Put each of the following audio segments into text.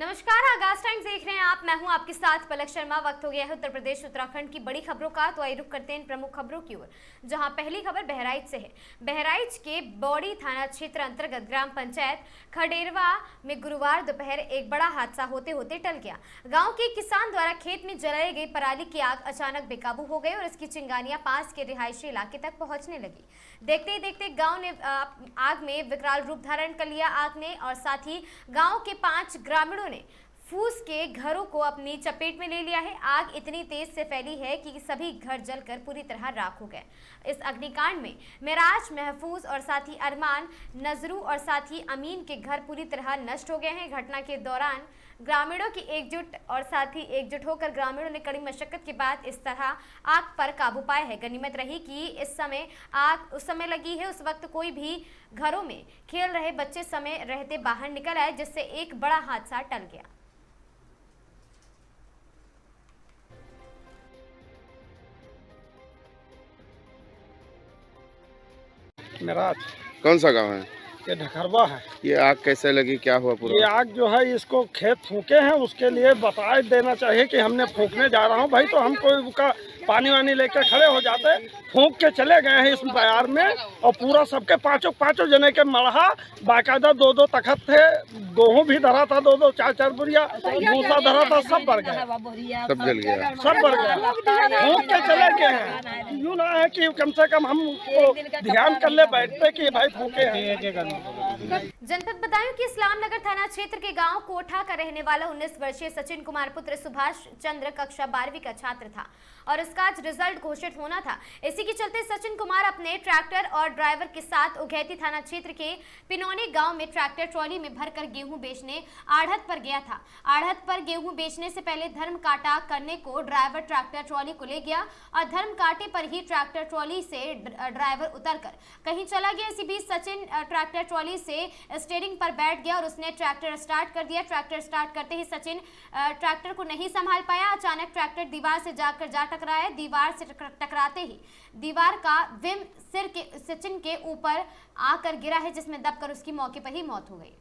नमस्कार, आगाज टाइम्स देख रहे हैं आप। मैं हूं आपके साथ पलक शर्मा। वक्त हो गया है उत्तर प्रदेश उत्तराखंड की बड़ी खबरों का, तो आइए रुक करते हैं प्रमुख खबरों की ओर, जहां पहली खबर बहराइच से है। बहराइच के बौड़ी थाना क्षेत्र अंतर्गत ग्राम पंचायत खडेरवा में गुरुवार दोपहर एक बड़ा हादसा होते होते टल गया। गाँव के किसान द्वारा खेत में जलाई गई पराली की आग अचानक बेकाबू हो गई और इसकी चिंगारियां पास के रिहायशी इलाके तक पहुंचने लगी। देखते ही देखते गाँव ने आग में विकराल रूप धारण कर लिया। आग ने और साथ ही गाँव के 5 ग्रामीणों ने फूस के घरों को अपनी चपेट में ले लिया है। आग इतनी तेज से फैली है कि सभी घर जलकर पूरी तरह राख हो गए। इस अग्निकांड में मेराज, महफूज और साथ ही अरमान, नजरू और साथ ही अमीन के घर पूरी तरह नष्ट हो गए हैं। घटना के दौरान ग्रामीणों की एकजुट होकर ग्रामीणों ने कड़ी मशक्कत के बाद इस तरह आग पर काबू पाया है। गनीमत रही कि इस समय आग उस समय लगी है, उस वक्त कोई भी घरों में खेल रहे बच्चे समय रहते बाहर निकल आए, जिससे एक बड़ा हादसा टल गया। मेराज कौन सा गांव है? ये ढकरवा है। ये आग कैसे लगी, क्या हुआ पूरा? ये आग जो है इसको खेत फूके हैं, उसके लिए बता देना चाहिए कि हमने फूकने जा रहा हूँ भाई, तो हम कोई का पानी वानी लेकर खड़े हो जाते, फूक के चले गए हैं इस बयार में। और पूरा सबके पाँचों जने के मरहा बाकायदा 2-2 तखत थे, गेहूँ भी धरा था 2-2 4-4 बुरिया, भूसा धरा था, सब बढ़ गया, सब जल गया, सब बढ़ गया, फूक के चले गए हैं। यूँ ना है कि कम से कम हम ध्यान कर ले बैठते कि भाई फूके हैं। जनपद बदायूं के इस्लाम नगर थाना क्षेत्र के गांव कोठा का रहने वाला 19 वर्षीय सचिन कुमार पुत्र सुभाष चंद्र कक्षा 12वीं का छात्र था और इसका आज रिजल्ट घोषित होना था। इसी के चलते सचिन कुमार अपने ट्रैक्टर और ड्राइवर के साथ उघैती थाना क्षेत्र के पिनौनी गांव में ट्रैक्टर ट्रॉली में भरकर गेहूं बेचने आढ़त पर गया था। आढ़त पर गेहूं बेचने से पहले धर्म काटा करने को ड्राइवर ट्रैक्टर ट्रॉली को ले गया और धर्म काटे पर ही ट्रैक्टर ट्रॉली से ड्राइवर उतरकर कहीं चला गया। इसी बीच सचिन ट्रैक्टर ट्रॉली से स्टीयरिंग पर बैठ गया और उसने ट्रैक्टर स्टार्ट कर दिया। ट्रैक्टर स्टार्ट करते ही सचिन ट्रैक्टर को नहीं संभाल पाया। अचानक ट्रैक्टर दीवार से जा टकराया। दीवार से टकराते ही दीवार का विम सिर के सचिन के ऊपर आकर गिरा है, जिसमें दबकर उसकी मौके पर ही मौत हो गई।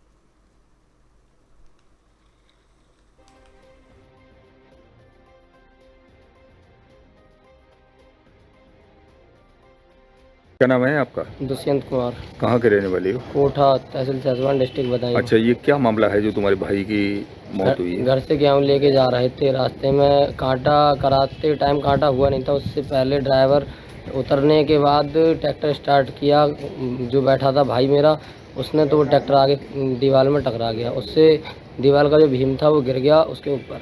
क्या नाम है आपका? दुष्यंत कुमार। कहाँ के रहने वाले हो? कोठा, तहसील ससवान, डिस्ट्रिक्ट बदायूं। अच्छा, ये क्या मामला है जो तुम्हारे भाई की मौत हुई है? घर से गेहूँ लेके जा रहे थे, रास्ते में कांटा कराते टाइम कांटा हुआ नहीं था, उससे पहले ड्राइवर उतरने के बाद ट्रैक्टर स्टार्ट किया। जो बैठा था भाई मेरा, उसने तो वो ट्रैक्टर आगे दीवार में टकरा गया, उससे दीवार का जो भीम था वो गिर गया उसके ऊपर।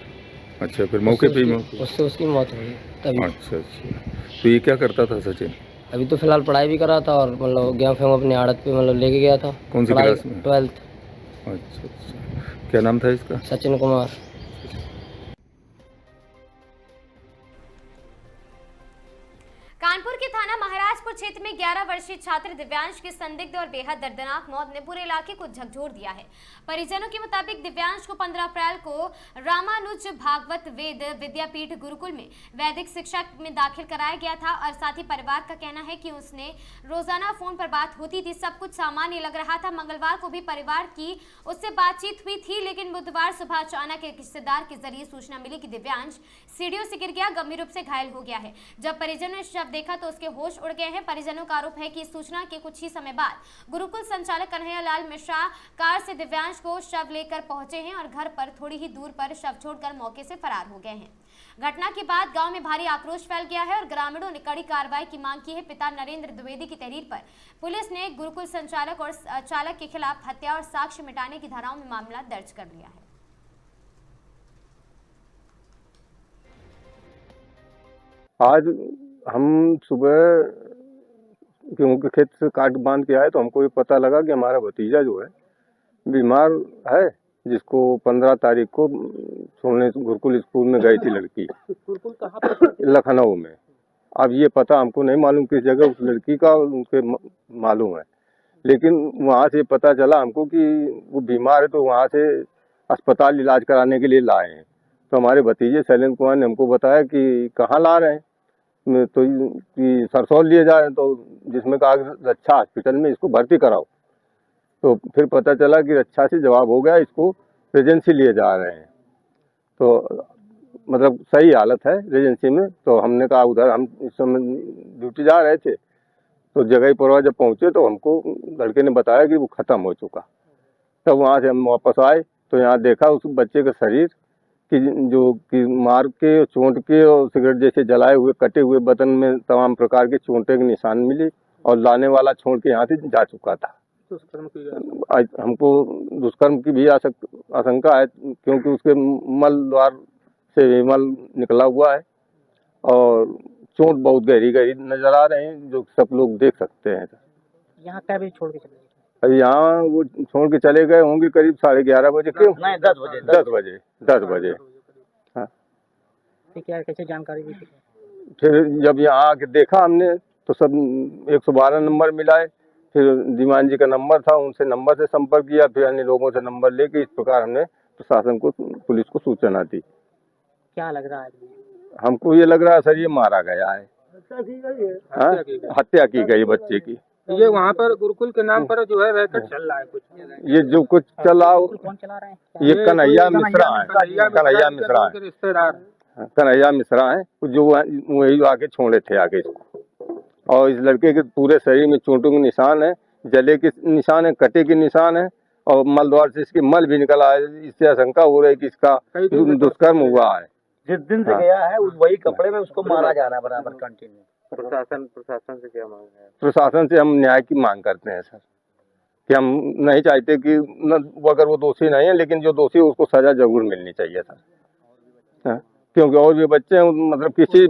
अच्छा, फिर मौके पे ही उससे उसकी मौत हो गई तभी। अच्छा, तो ये क्या करता था सचिन? अभी तो फिलहाल पढ़ाई भी कर रहा था और मतलब गेहूँ फेहूँ अपनी आड़त पे मतलब लेके गया था। कौन सी क्लास में? 12th। अच्छा, क्या नाम था इसका? सचिन कुमार। कानपुर के थाना महाराजपुर क्षेत्र में 11 वर्षीय छात्र दिव्यांश की संदिग्ध और बेहद दर्दनाक मौत ने पूरे इलाके को झकझोर दिया है। परिजनों के मुताबिक दिव्यांश को 15 अप्रैल को रामानुज भागवत वेद विद्यापीठ गुरुकुल में वैदिक शिक्षा में दाखिल कराया गया था और साथ ही परिवार का कहना है कि उसने रोजाना फोन पर बात होती थी, सब कुछ सामान्य लग रहा था। मंगलवार को भी परिवार की उससे बातचीत हुई थी, लेकिन बुधवार सुबह अचानक एक रिश्तेदार के जरिए सूचना मिली कि दिव्यांश सीढ़ियों से गिर गया, गंभीर रूप से घायल हो गया है। जब परिजनों ने शव देखा तो उसके होश उड़ गए हैं। परिजनों का आरोप है कि इस सूचना के कुछ ही समय बाद गुरुकुल संचालक कन्हैया लाल मिश्रा कार से दिव्यांश को शव लेकर पहुंचे हैं और घर पर थोड़ी ही दूर पर शव छोड़कर मौके से फरार हो गए हैं। घटना के बाद गांव में भारी आक्रोश फैल गया है और ग्रामीणों ने कड़ी कार्रवाई की मांग की है। पिता नरेंद्र द्विवेदी की तहरीर पर पुलिस ने गुरुकुल संचालक और चालक के खिलाफ हत्या और साक्ष्य मिटाने की धाराओं में मामला दर्ज कर लिया है। आज हम सुबह गेहूं के खेत से काट बांध के आए तो हमको ये पता लगा कि हमारा भतीजा जो है बीमार है, जिसको 15 तारीख को सोने गुरुकुल स्कूल में गई थी लड़की। गुरुकुल कहाँ पे? लखनऊ में। अब ये पता हमको नहीं मालूम किस जगह, उस लड़की का उनके मालूम है, लेकिन वहाँ से पता चला हमको कि वो बीमार है, तो वहाँ से अस्पताल इलाज कराने के लिए लाए हैं। तो हमारे भतीजे शैलेंद्र कुमार ने हमको बताया कि कहाँ ला रहे हैं, तो कि सरसौल लिए जा रहे हैं, तो जिसमें कहा रक्षा हॉस्पिटल में इसको भर्ती कराओ। तो फिर पता चला कि रक्षा से जवाब हो गया, इसको रेजेंसी लिए जा रहे हैं। तो मतलब सही हालत है रेजेंसी में। तो हमने कहा उधर हम इस समय ड्यूटी जा रहे थे, तो जगह पर जब पहुँचे तो हमको लड़के ने बताया कि वो ख़त्म हो चुका। तब वहाँ से हम वापस आए तो यहाँ देखा उस बच्चे का शरीर कि जो कि मार के, चोट के और सिगरेट जैसे जलाए हुए, कटे हुए बदन में तमाम प्रकार के चोटें के निशान मिली और लाने वाला छोड़ के यहाँ से जा चुका था। हमको दुष्कर्म की भी आशंका है, क्योंकि उसके मल द्वार से विमल निकला हुआ है और चोट बहुत गहरी गहरी नजर आ रहे हैं, जो सब लोग देख सकते हैं। यहाँ क्या भी छोड़ के चले गए? अभी यहाँ वो छोड़ के चले गए होंगे करीब 11:30 बजे। क्यों? नहीं, 10 बजे। 10 बजे। हाँ, फिर क्या कैसे जानकारी दी? फिर जब यहाँ आके देखा हमने तो सब 112 नंबर मिलाए, फिर दीवान जी का नंबर था, उनसे नंबर से संपर्क किया, फिर अन्य लोगों से नंबर लेके इस प्रकार हमने प्रशासन को, पुलिस को सूचना दी। क्या लग रहा है? हमको ये लग रहा है सर ये मारा गया है, हत्या की गई बच्चे की। ये वहाँ पर गुरुकुल के नाम पर जो है रैकेट चल रहा है कुछ, ये जो कुछ चला कौन चला रहे हैं? ये कन्हैया मिश्रा है, कन्हैया मिश्रा है, रिश्तेदार कन्हैया मिश्रा है, जो वही आके छोड़े थे आगे इसको। और इस लड़के के पूरे शरीर में चोटों के निशान है, जले के निशान है, कटे के निशान है और मल द्वार से इसके मल भी निकला है। इससे आशंका हो रही है कि इसका दुष्कर्म हुआ है। जिस दिन से गया है वही कपड़े में उसको मारा जा रहा है बराबर कंटिन्यू। प्रशासन से क्या मांग है? प्रशासन से हम न्याय की मांग करते हैं सर, कि हम नहीं चाहते कि अगर वो दोषी नहीं है, लेकिन जो दोषी है उसको सजा जरूर मिलनी चाहिए सर। क्योंकि और भी बच्चे हैं, मतलब किसी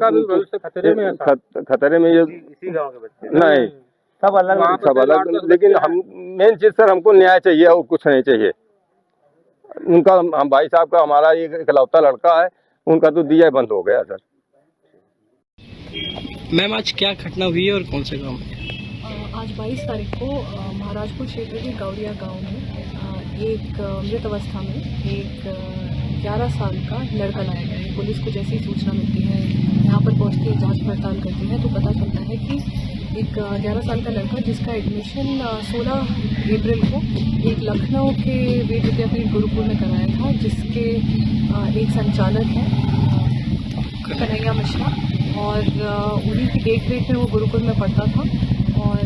खतरे में ये इसी गांव के बच्चे नहीं, सब अलग। लेकिन हम मेन चीज सर हमको न्याय चाहिए और कुछ नहीं चाहिए। उनका हम भाई साहब का हमारा एक इकलौता लड़का है, उनका तो दिया बंद हो गया सर। मैम आज क्या घटना हुई है और कौन से गांव में? आज 22 तारीख को महाराजपुर क्षेत्र के गौरिया गांव में एक मृत अवस्था में एक 11 साल का लड़का लाया गया है। पुलिस को जैसी सूचना मिलती है, यहाँ पर पहुँचती है, जांच पड़ताल करती है, तो पता चलता है कि एक 11 साल का लड़का जिसका एडमिशन 16 अप्रैल को एक लखनऊ के वेद विद्यापीठ गुरुकुल में कराया था, जिसके एक संचालक हैं कन्हैया मिश्रा, और उन्हीं की देखरेख में वो गुरुकुल में पढ़ता था। और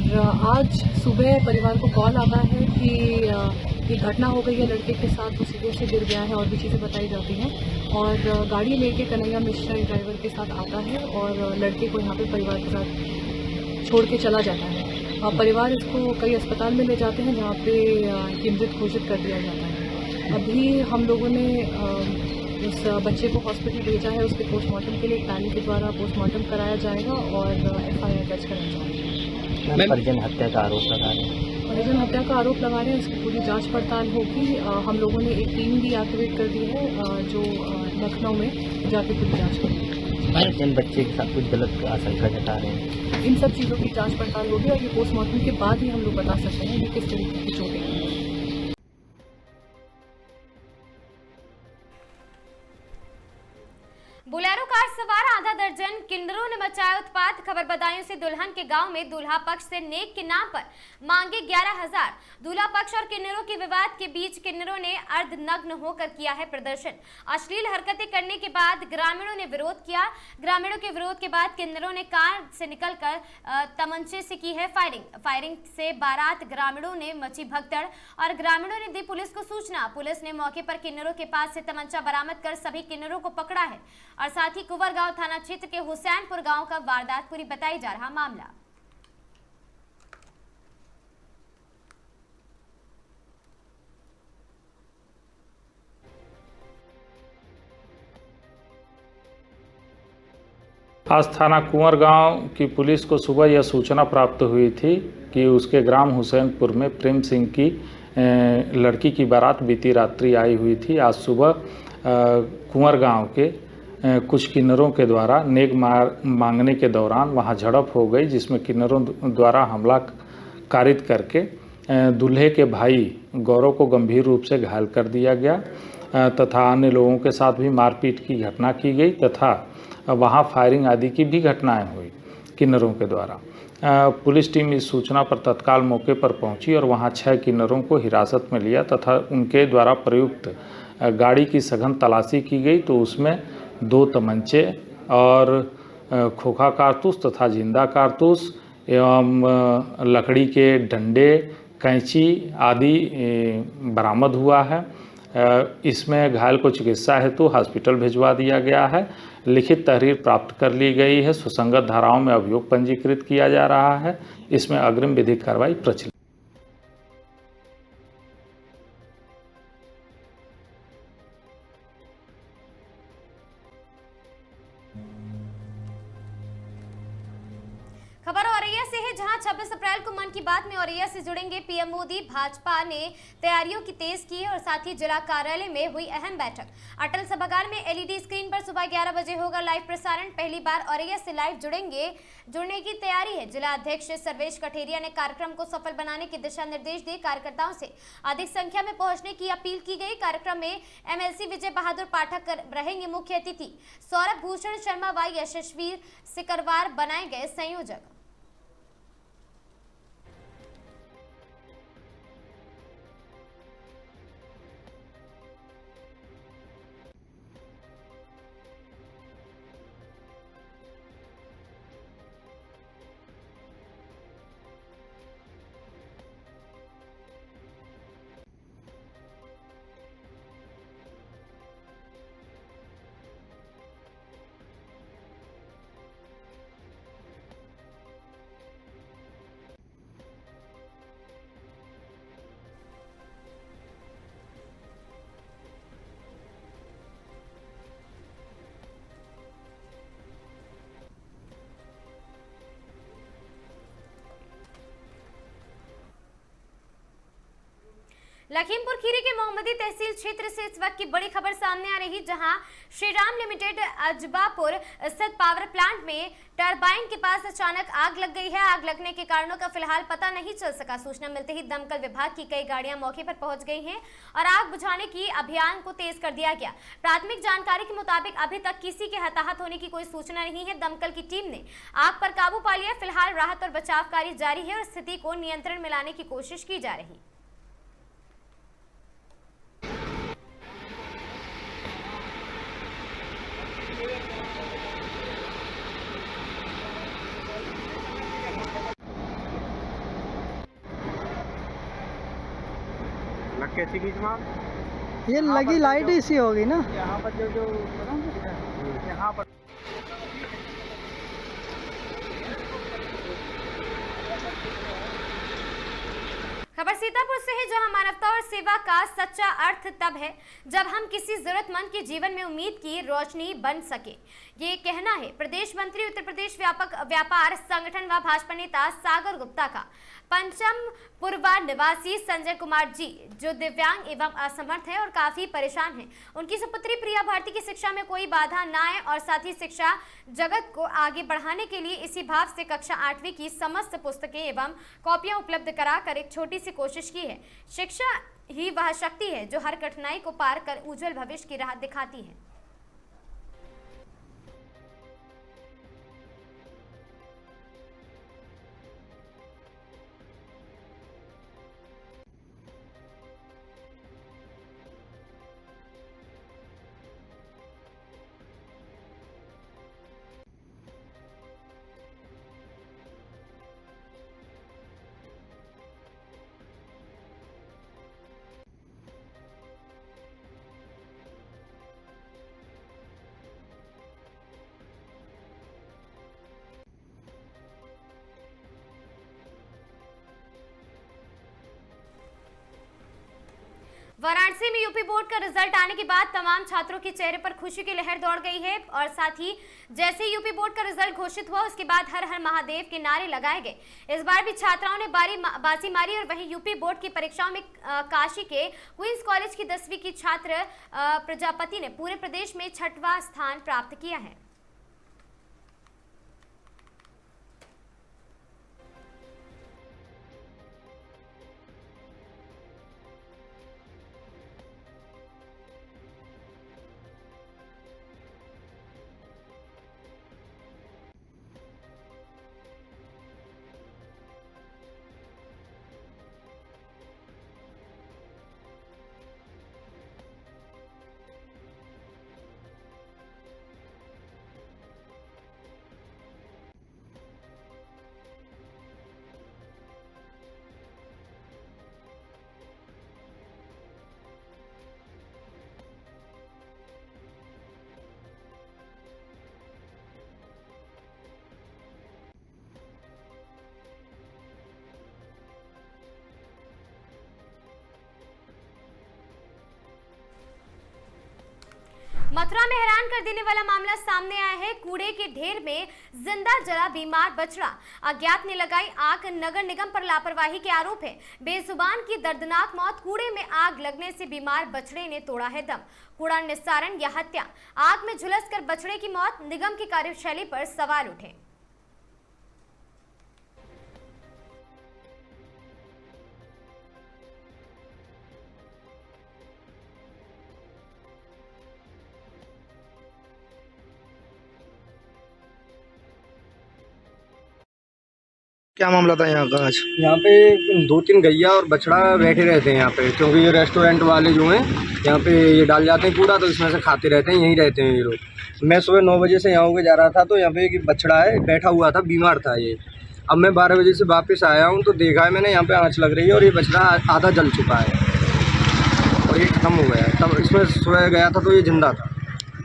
आज सुबह परिवार को कॉल आता है कि ये घटना हो गई है लड़के के साथ, वो सीधे से गिर गया है और भी चीज़ें बताई जाती हैं। और गाड़ी लेके कन्हैया मिश्रा ड्राइवर के साथ आता है और लड़के को यहाँ पे परिवार के साथ छोड़ के चला जाता है। और परिवार इसको कई अस्पताल में ले जाते हैं, जहाँ पे ये मृत घोषित कर दिया जाता है। अभी हम लोगों ने उस बच्चे को हॉस्पिटल भेजा है, उसके पोस्टमार्टम के लिए पैनी के द्वारा पोस्टमार्टम कराया जाएगा और FIR दर्ज कराया जाएगा। परिजन हत्या का आरोप लगा रहे हैं। परिजन हत्या का आरोप लगा रहे हैं, इसकी पूरी जांच पड़ताल होगी। हम लोगों ने एक टीम भी एक्टिवेट कर दी है, जो लखनऊ में जाके पूरी जांच करेगी। परिजन बच्चे के साथ कुछ गलत आशंका जता रहे हैं। इन सब चीज़ों की जांच पड़ताल होगी और ये पोस्टमार्टम के बाद ही हम लोग बता सकते हैं कि किस तरीके की चोटें हैं। बोलेरो कार सवार आधा दर्जन किन्नरों ने मचाया उत्पात। खबर बदायूं से दुल्हन के गांव में दूल्हा पक्ष से नेक के नाम पर मांगे 11,000। दूल्हा पक्ष और किन्नरों के विवाद के बीच किन्नरों ने अर्धनग्न होकर किया है प्रदर्शन। अश्लील हरकतें करने के बाद ग्रामीणों ने विरोध किया। ग्रामीणों के विरोध के बाद किन्नरों ने कार से निकलकर तमंचे से की है फायरिंग से बारात ग्रामीणों ने मची भगदड़ और ग्रामीणों ने दी पुलिस को सूचना। पुलिस ने मौके पर किन्नरों के पास से तमंचा बरामद कर सभी किन्नरों को पकड़ा है और साथ ही कुंवरगांव थाना क्षेत्र के हुसैनपुर गांव का वारदातपुरी बताई जा रहा मामला। आज थाना कुंवरगांव की पुलिस को सुबह यह सूचना प्राप्त हुई थी कि उसके ग्राम हुसैनपुर में प्रेम सिंह की लड़की की बारात बीती रात्रि आई हुई थी। आज सुबह कुंवरगांव के कुछ किन्नरों के द्वारा नेक मांगने के दौरान वहां झड़प हो गई, जिसमें किन्नरों द्वारा हमला कारित करके दूल्हे के भाई गौरव को गंभीर रूप से घायल कर दिया गया तथा अन्य लोगों के साथ भी मारपीट की घटना की गई तथा वहां फायरिंग आदि की भी घटनाएं हुई किन्नरों के द्वारा। पुलिस टीम इस सूचना पर तत्काल मौके पर पहुंची और वहां 6 किन्नरों को हिरासत में लिया तथा उनके द्वारा प्रयुक्त गाड़ी की सघन तलाशी की गई तो उसमें 2 तमंचे और खोखा कारतूस तथा जिंदा कारतूस एवं लकड़ी के डंडे, कैंची आदि बरामद हुआ है। इसमें घायल को चिकित्सा हेतु हॉस्पिटल भिजवा दिया गया है। लिखित तहरीर प्राप्त कर ली गई है। सुसंगत धाराओं में अभियोग पंजीकृत किया जा रहा है। इसमें अग्रिम विधिक कार्रवाई प्रचलित। खबर औरैया से है, जहां 26 अप्रैल को मन की बात में औरैया से जुड़ेंगे पीएम मोदी। भाजपा ने तैयारियों की तेज की है और साथ ही जिला कार्यालय में हुई अहम बैठक। अटल सभागार में एलईडी स्क्रीन पर सुबह 11 बजे होगा लाइव प्रसारण। पहली बार औरैया से लाइव जुड़ने की तैयारी है। जिला अध्यक्ष सर्वेश कठेरिया ने कार्यक्रम को सफल बनाने के दिशा निर्देश दिए। कार्यकर्ताओं से अधिक संख्या में पहुंचने की अपील की गई। कार्यक्रम में एमएलसी विजय बहादुर पाठक रहेंगे मुख्य अतिथि। सौरभ भूषण शर्मा व यशस्वी सिकरवार बनाए गए संयोजक। लखीमपुर खीरी के मोहम्मदी तहसील क्षेत्र से इस वक्त की बड़ी खबर सामने आ रही, जहां श्रीराम लिमिटेड अजबापुर स्थित पावर प्लांट में टरबाइन के पास अचानक आग लग गई है। आग लगने के कारणों का फिलहाल पता नहीं चल सका। सूचना मिलते ही दमकल विभाग की कई गाड़ियां मौके पर पहुंच गई हैं और आग बुझाने की अभियान को तेज कर दिया गया। प्राथमिक जानकारी के मुताबिक अभी तक किसी के हताहत होने की कोई सूचना नहीं है। दमकल की टीम ने आग पर काबू पा लिया। फिलहाल राहत और बचाव कार्य जारी है और स्थिति को नियंत्रण में लाने की कोशिश की जा रही। कैसी बीच में ये लगी लाइट इसी होगी ना। यहाँ पर जो यहाँ पर खबर सीतापुर से है, जहां मानवता और सेवा का सच्चा अर्थ तब है जब हम किसी जरूरतमंद के जीवन में उम्मीद की रोशनी बन सके। ये कहना है प्रदेश मंत्री उत्तर प्रदेश व्यापार संगठन व भाजपा नेता सागर गुप्ता का। पंचम पुरवा निवासी संजय कुमार जी, जो दिव्यांग एवं असमर्थ है और काफी परेशान हैं, उनकी सुपुत्री प्रिया भारती की शिक्षा में कोई बाधा न आए और साथ ही शिक्षा जगत को आगे बढ़ाने के लिए इसी भाव से कक्षा 8वीं की समस्त पुस्तकें एवं कॉपियां उपलब्ध कराकर एक छोटी सी कोशिश की है। शिक्षा ही वह शक्ति है जो हर कठिनाई को पार कर उज्जवल भविष्य की राह दिखाती है। वाराणसी में यूपी बोर्ड का रिजल्ट आने के बाद तमाम छात्रों के चेहरे पर खुशी की लहर दौड़ गई है और साथ ही जैसे यूपी बोर्ड का रिजल्ट घोषित हुआ उसके बाद हर हर महादेव के नारे लगाए गए। इस बार भी छात्राओं ने बाजी मारी और वहीं यूपी बोर्ड की परीक्षाओं में काशी के क्वींस कॉलेज की 10वीं की छात्र प्रजापति ने पूरे प्रदेश में 6वां स्थान प्राप्त किया है। मथुरा में हैरान कर देने वाला मामला सामने आया है। कूड़े के ढेर में जिंदा जला बीमार बछड़ा, अज्ञात ने लगाई आग। नगर निगम पर लापरवाही के आरोप है। बेजुबान की दर्दनाक मौत। कूड़े में आग लगने से बीमार बछड़े ने तोड़ा है दम। कूड़ा निस्तारण या हत्या? आग में झुलसकर बछड़े की मौत। निगम की कार्यशैली पर सवाल उठे। क्या मामला था यहाँ का आज? यहाँ पे 2-3 गैया और बछड़ा बैठे रहते हैं यहाँ पे, क्योंकि ये रेस्टोरेंट वाले जो हैं यहाँ पे ये डाल जाते हैं कूड़ा, तो इसमें से खाते रहते हैं, यहीं रहते हैं ये लोग। मैं सुबह 9 बजे से यहाँ होके जा रहा था, तो यहाँ पे एक बछड़ा है बैठा हुआ था, बीमार था ये। अब मैं 12 बजे से वापस आया हूँ तो देखा है मैंने यहाँ पे आँच लग रही है और ये बछड़ा आधा जल चुका है और ये ख़त्म हो गया है। तब इसमें सुबह गया था तो ये जिंदा था।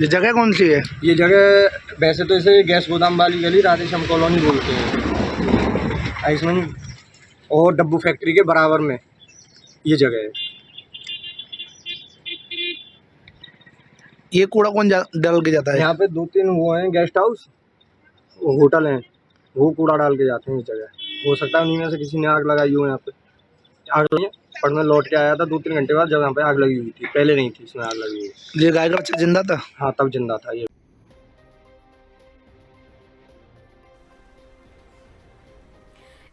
ये जगह कौन सी है? ये जगह वैसे तो इसे गैस गोदाम वाली गली राधेश्याम कॉलोनी बोलते हैं, इसमें और डब्बू फैक्ट्री के बराबर में ये जगह है। ये कूड़ा कौन डाल के जाता है? यहाँ पे 2-3 वो हैं गेस्ट हाउस, होटल हैं, वो कूड़ा डाल के जाते हैं इस जगह। हो सकता है उन्हीं में से किसी ने आग लगाई हो। यहाँ पे आग लगी है, पर मैं लौट के आया था 2-3 घंटे बाद, जब यहाँ पे आग लगी हुई थी, पहले नहीं थी इसमें आग लगी हुई। ये गाय का बच्चा जिंदा था? हाँ, तब जिंदा था ये।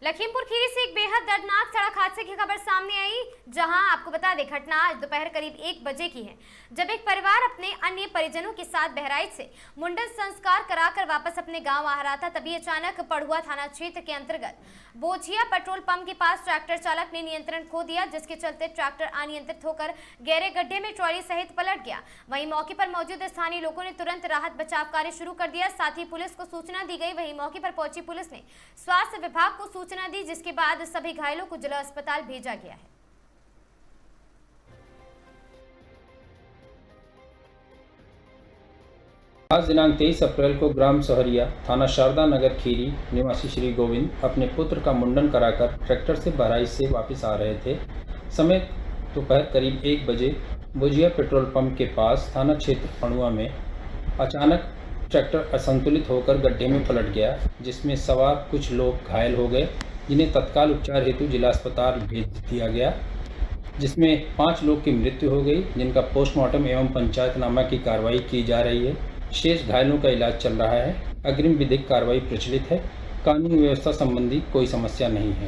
लखीमपुर खीरी से एक बेहद दर्दनाक सड़क हादसे की खबर सामने आई, जहां आपको बता दें घटना आज दोपहर करीब 1 बजे की है, जब एक परिवार अपने अन्य परिजनों के साथ बहराइच से मुंडन संस्कार कराकर वापस अपने गांव आ रहा था। तभी अचानक पड़ुआ थाना क्षेत्र के अंतर्गत बोझिया पेट्रोल पंप के पास ट्रैक्टर चालक ने नियंत्रण खो दिया, जिसके चलते ट्रैक्टर अनियंत्रित होकर गहरे गड्ढे में ट्रॉली सहित पलट गया। वहीं मौके पर मौजूद स्थानीय लोगों ने तुरंत राहत बचाव कार्य शुरू कर दिया। साथ ही पुलिस को सूचना दी गई। वहीं मौके पर पहुंची पुलिस ने स्वास्थ्य विभाग को सूचना दी, जिसके बाद सभी घायलों को जिला अस्पताल भेजा गया है। आज दिनांक 23 अप्रैल को ग्राम सहरिया थाना शारदा नगर खीरी निवासी श्री गोविंद अपने पुत्र का मुंडन कराकर ट्रैक्टर से बहराइच से वापस आ रहे थे। समय दोपहर करीब 1 बजे बोझिया पेट्रोल पंप के पास थाना क्षेत्र पड़ुआ में अचानक ट्रैक्टर असंतुलित होकर गड्ढे में पलट गया, जिसमें सवार कुछ लोग घायल हो गए, जिन्हें तत्काल उपचार हेतु जिला अस्पताल भेज दिया गया, जिसमें 5 लोग की मृत्यु हो गई, जिनका पोस्टमार्टम एवं पंचायतनामा की कार्रवाई की जा रही है। शेष घायलों का इलाज चल रहा है। अग्रिम विधिक कार्रवाई प्रचलित है। कानून व्यवस्था संबंधी कोई समस्या नहीं है।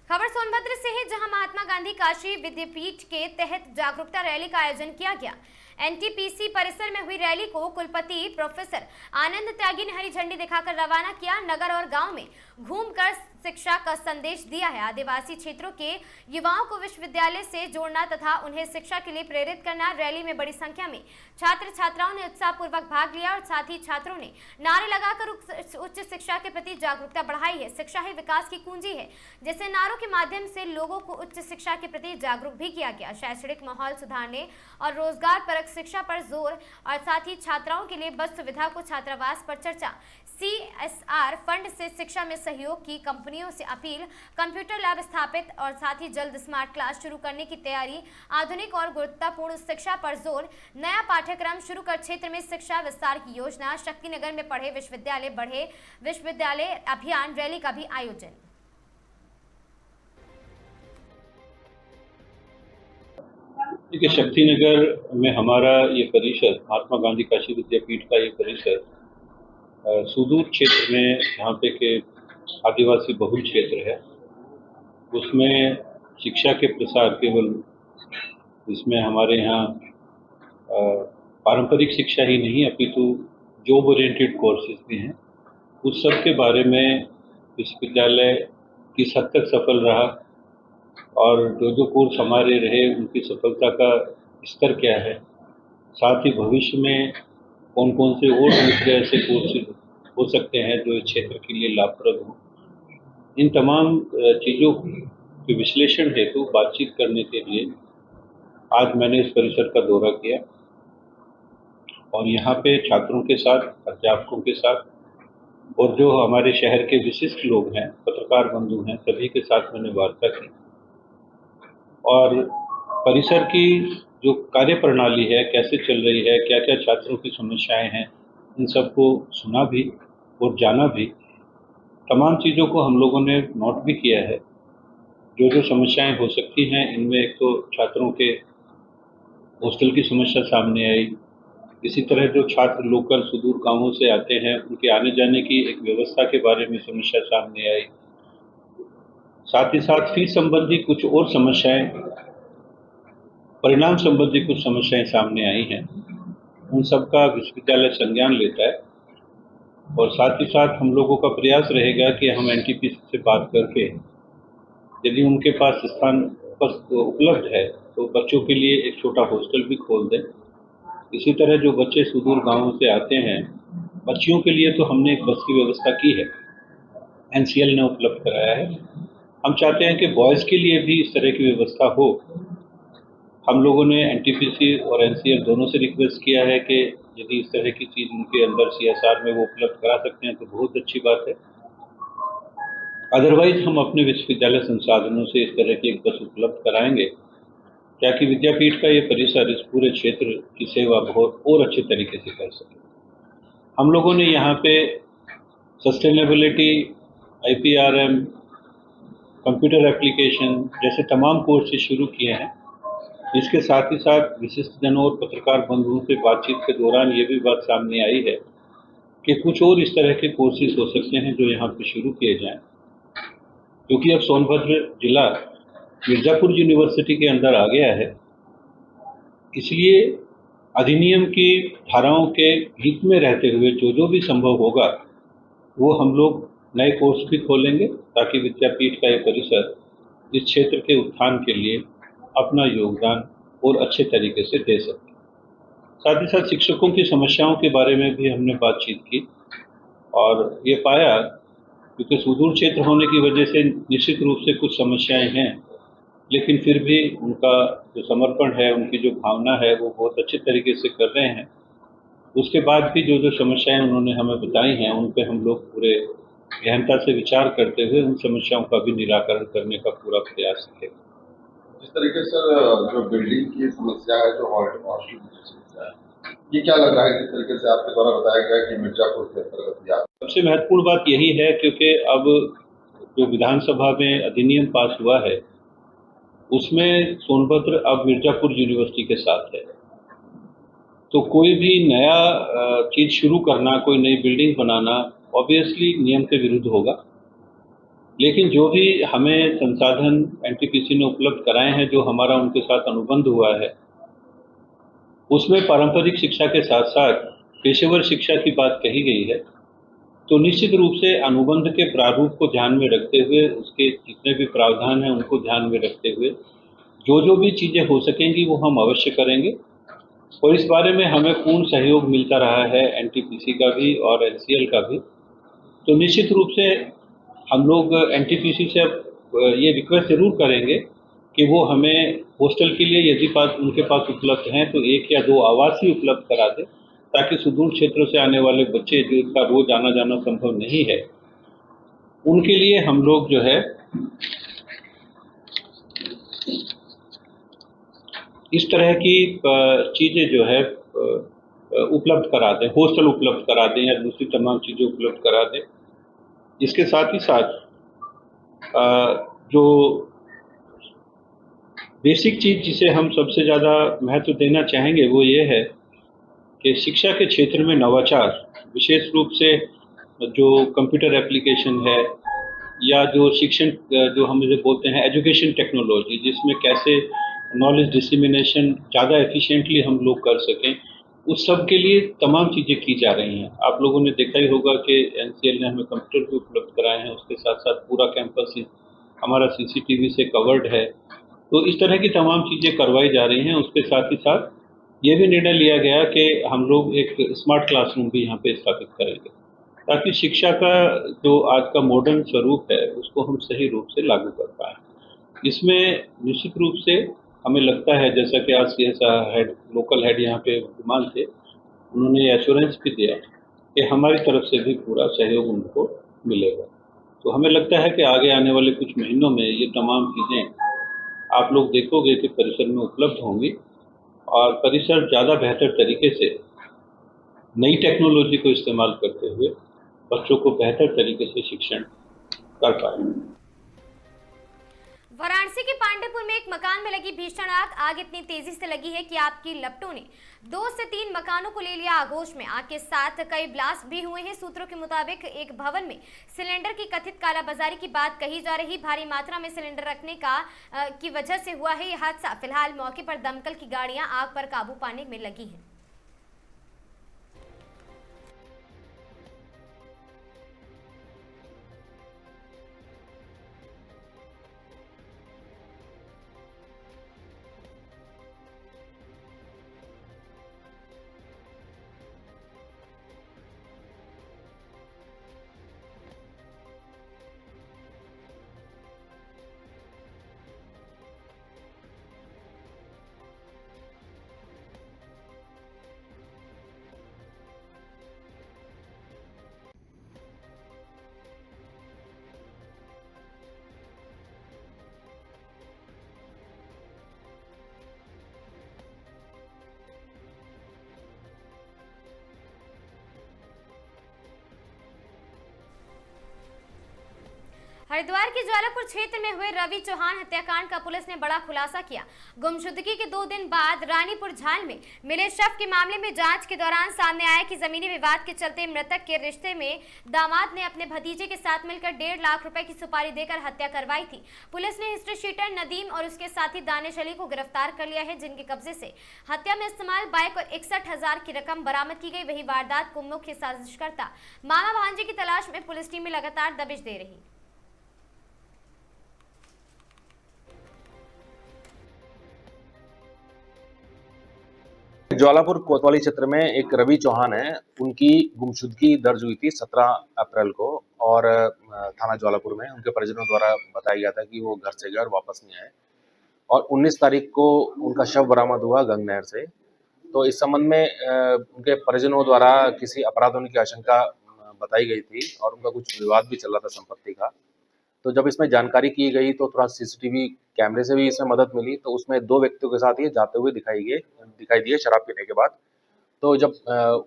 खबर सोनभद्र से है, जहां महात्मा गांधी काशी विद्यापीठ के तहत जागरूकता रैली का आयोजन किया गया। एनटीपीसी परिसर में हुई रैली को कुलपति प्रोफेसर आनंद त्यागी ने हरी झंडी दिखाकर रवाना किया। नगर और गांव में घूमकर शिक्षा का संदेश दिया है। आदिवासी क्षेत्रों के युवाओं को विश्वविद्यालय से जोड़ना तथा उन्हें शिक्षा के लिए प्रेरित करना। रैली में बड़ी संख्या में छात्र छात्राओं ने उत्साहपूर्वक भाग लिया और साथ ही छात्रों ने नारे लगाकर उच्च शिक्षा के प्रति जागरूकता बढ़ाई है। शिक्षा ही विकास की कुंजी है, जैसे नारों के माध्यम से लोगों को उच्च शिक्षा के प्रति जागरूक भी किया गया। शैक्षणिक माहौल सुधारने और रोजगार परक शिक्षा पर जोर और साथ ही छात्राओं के लिए बस सुविधा को छात्रावास पर चर्चा। CSR फंड से शिक्षा में सहयोग की कंपनियों से अपील। कंप्यूटर लैब स्थापित और साथ ही जल्द स्मार्ट क्लास शुरू करने की तैयारी। आधुनिक और गुणवत्तापूर्ण शिक्षा पर जोर। नया पाठ्यक्रम शुरू कर क्षेत्र में शिक्षा विस्तार की योजना। शक्तिनगर में पढ़े विश्वविद्यालय बढ़े विश्वविद्यालय अभियान रैली का भी आयोजन। देखिए, शक्तिनगर में हमारा ये परिसर, महात्मा गांधी काशी विद्यापीठ का ये परिसर सुदूर क्षेत्र में, जहाँ पे के आदिवासी बहुल क्षेत्र है, उसमें शिक्षा के प्रसार केवल इसमें हमारे यहाँ पारंपरिक शिक्षा ही नहीं अपितु जॉब ओरिएंटेड कोर्सेज भी हैं। उस सब के बारे में विश्वविद्यालय किस हद तक सफल रहा और जो कोर्स हमारे रहे उनकी सफलता का स्तर क्या है, साथ ही भविष्य में कौन कौन से और दूसरे ऐसे कोर्सेज हो सकते हैं जो इस क्षेत्र के लिए लाभप्रद हों। इन तमाम चीज़ों के विश्लेषण हेतु बातचीत करने के लिए आज मैंने इस परिसर का दौरा किया और यहाँ पे छात्रों के साथ, अध्यापकों के साथ और जो हमारे शहर के विशिष्ट लोग हैं, पत्रकार बंधु हैं, सभी के साथ मैंने वार्ता की और परिसर की जो कार्य प्रणाली है कैसे चल रही है, क्या क्या छात्रों की समस्याएं हैं, इन सबको सुना भी और जाना भी। तमाम चीज़ों को हम लोगों ने नोट भी किया है। जो जो समस्याएं हो सकती हैं, इनमें एक तो छात्रों के हॉस्टल की समस्या सामने आई। इसी तरह जो छात्र लोकल सुदूर गांवों से आते हैं, उनके आने जाने की एक व्यवस्था के बारे में समस्या सामने आई। साथ ही साथ फीस संबंधी कुछ और समस्याएं, परिणाम संबंधी कुछ समस्याएं सामने आई हैं। उन सब का विश्वविद्यालय संज्ञान लेता है और साथ ही साथ हम लोगों का प्रयास रहेगा कि हम एनटीपीसी से बात करके यदि उनके पास स्थान उपलब्ध है तो बच्चों के लिए एक छोटा हॉस्टल भी खोल दें। इसी तरह जो बच्चे सुदूर गांवों से आते हैं, बच्चियों के लिए तो हमने एक बस की व्यवस्था की है, एनसीएल ने उपलब्ध कराया है। हम चाहते हैं कि बॉयज़ के लिए भी इस तरह की व्यवस्था हो। हम लोगों ने एनटीपीसी और एनसीएल दोनों से रिक्वेस्ट किया है कि यदि इस तरह की चीज़ उनके अंदर सीएसआर में वो उपलब्ध करा सकते हैं तो बहुत अच्छी बात है। अदरवाइज हम अपने विश्वविद्यालय संसाधनों से इस तरह की एक बस उपलब्ध कराएंगे ताकि विद्यापीठ का ये परिसर इस पूरे क्षेत्र की सेवा बहुत और अच्छे तरीके से कर सके। हम लोगों ने यहाँ पे सस्टेनेबिलिटी, IPRM, कंप्यूटर एप्लीकेशन जैसे तमाम कोर्सेज शुरू किए हैं। इसके साथ ही साथ विशिष्ट जनों और पत्रकार बंधुओं से बातचीत के दौरान ये भी बात सामने आई है कि कुछ और इस तरह के कोर्सेज हो सकते हैं जो यहाँ पे शुरू किए जाएं, क्योंकि अब सोनभद्र जिला मिर्ज़ापुर यूनिवर्सिटी के अंदर आ गया है। इसलिए अधिनियम की धाराओं के हित में रहते हुए जो भी संभव होगा वो हम लोग नए कोर्स भी खोलेंगे ताकि विद्यापीठ का ये परिसर इस क्षेत्र के उत्थान के लिए अपना योगदान और अच्छे तरीके से दे सके। साथ ही साथ शिक्षकों की समस्याओं के बारे में भी हमने बातचीत की और ये पाया क्योंकि सुदूर क्षेत्र होने की वजह से निश्चित रूप से कुछ समस्याएं हैं, लेकिन फिर भी उनका जो समर्पण है, उनकी जो भावना है वो बहुत अच्छे तरीके से कर रहे हैं। उसके बाद भी जो समस्याएं उन्होंने हमें बताई हैं उन पर हम लोग पूरे गहनता से विचार करते हुए उन समस्याओं का भी निराकरण करने का पूरा प्रयास करेंगे। जिस तरीके से जो बिल्डिंग की समस्या है, जो हॉस्टल की समस्या है, ये क्या लग रहा है किस तरीके से आपके द्वारा बताया गया कि मिर्जापुर के अंतर्गत? सबसे महत्वपूर्ण बात यही है क्योंकि अब जो विधानसभा में अधिनियम पास हुआ है उसमें सोनभद्र अब मिर्जापुर यूनिवर्सिटी के साथ है, तो कोई भी नया चीज़ शुरू करना, कोई नई बिल्डिंग बनाना ऑब्वियसली नियम के विरुद्ध होगा। लेकिन जो भी हमें संसाधन एनटीपीसी ने उपलब्ध कराए हैं, जो हमारा उनके साथ अनुबंध हुआ है, उसमें पारंपरिक शिक्षा के साथ साथ पेशेवर शिक्षा की बात कही गई है। तो निश्चित रूप से अनुबंध के प्रारूप को ध्यान में रखते हुए, उसके जितने भी प्रावधान हैं उनको ध्यान में रखते हुए जो भी चीज़ें हो सकेंगी वो हम अवश्य करेंगे। और इस बारे में हमें पूर्ण सहयोग मिलता रहा है एनटीपीसी का भी और एनसीएल का भी। तो निश्चित रूप से हम लोग एनटीपीसी से अब ये रिक्वेस्ट ज़रूर करेंगे कि वो हमें हॉस्टल के लिए यदि उनके पास उपलब्ध हैं तो 1 या 2 आवास ही उपलब्ध करा दें, ताकि सुदूर क्षेत्रों से आने वाले बच्चे जिनका रोज आना जाना संभव नहीं है, उनके लिए हम लोग जो है इस तरह की चीज़ें जो है उपलब्ध करा दें, हॉस्टल उपलब्ध करा दें या दूसरी तमाम चीज़ें उपलब्ध करा दें। इसके साथ ही साथ जो बेसिक चीज़ जिसे हम सबसे ज़्यादा महत्व देना चाहेंगे वो ये है कि शिक्षा के क्षेत्र में नवाचार, विशेष रूप से जो कंप्यूटर एप्लीकेशन है या जो शिक्षण जो हम इसे बोलते हैं एजुकेशन टेक्नोलॉजी, जिसमें कैसे नॉलेज डिसिमिनेशन ज़्यादा एफिशिएंटली हम लोग कर सकें, उस सब के लिए तमाम चीज़ें की जा रही हैं। आप लोगों ने देखा ही होगा कि एनसीएल ने हमें कंप्यूटर भी उपलब्ध कराए हैं, उसके साथ साथ पूरा कैंपस हमारा CCTV से कवर्ड है। तो इस तरह की तमाम चीज़ें करवाई जा रही हैं। उसके साथ ही साथ ये भी निर्णय लिया गया कि हम लोग एक स्मार्ट क्लासरूम भी यहाँ पे स्थापित करेंगे, ताकि शिक्षा का जो आज का मॉडर्न स्वरूप है उसको हम सही रूप से लागू कर पाएँ। इसमें निश्चित रूप से हमें लगता है, जैसा कि आज CSR हेड, लोकल हेड यहाँ पे विद्यमान थे, उन्होंने एश्योरेंस भी दिया कि हमारी तरफ से भी पूरा सहयोग उनको मिलेगा। तो हमें लगता है कि आगे आने वाले कुछ महीनों में ये तमाम चीज़ें आप लोग देखोगे कि परिसर में उपलब्ध होंगी और परिसर ज़्यादा बेहतर तरीके से नई टेक्नोलॉजी को इस्तेमाल करते हुए बच्चों को बेहतर तरीके से शिक्षण कर पाएंगे। वाराणसी के पांडेपुर में एक मकान में लगी भीषण आग इतनी तेजी से लगी है कि आग की लपटों ने 2 से 3 मकानों को ले लिया आगोश में। आग के साथ कई ब्लास्ट भी हुए हैं। सूत्रों के मुताबिक एक भवन में सिलेंडर की कथित कालाबाजारी की बात कही जा रही। भारी मात्रा में सिलेंडर रखने की वजह से हुआ है यह हादसा। फिलहाल मौके पर दमकल की गाड़ियां आग पर काबू पाने में लगी हैं। हरिद्वार के ज्वालापुर क्षेत्र में हुए रवि चौहान हत्याकांड का पुलिस ने बड़ा खुलासा किया। गुमशुदगी के 2 दिन बाद रानीपुर झाल में मिले शव के मामले में जांच के दौरान सामने आया कि जमीनी विवाद के चलते मृतक के रिश्ते में दामाद ने अपने भतीजे के साथ मिलकर 1.5 लाख रुपए की सुपारी देकर हत्या करवाई थी। पुलिस ने हिस्ट्री शीटर नदीम और उसके साथी दानिश अली को गिरफ्तार कर लिया है, जिनके कब्जे से हत्या में इस्तेमाल बाइक और 61,000 की रकम बरामद की गई। वही वारदात को मुख्य साजिशकर्ता मामा भांजे की तलाश में पुलिस टीमें लगातार दबिश दे रही। ज्वालापुर कोतवाली क्षेत्र में एक रवि चौहान है, उनकी गुमशुदगी दर्ज हुई थी 17 अप्रैल को और थाना ज्वालापुर में उनके परिजनों द्वारा बताया गया था कि वो घर से गए और वापस नहीं आए और 19 तारीख को उनका शव बरामद हुआ गंग नहर से। तो इस संबंध में उनके परिजनों द्वारा किसी अपराध होने की आशंका बताई गई थी और उनका कुछ विवाद भी चल रहा था संपत्ति का। तो जब इसमें जानकारी की गई तो थोड़ा सीसीटीवी कैमरे से भी इसमें मदद मिली, तो उसमें 2 व्यक्तियों के साथ ये जाते हुए दिखाई दिए शराब पीने के बाद। तो जब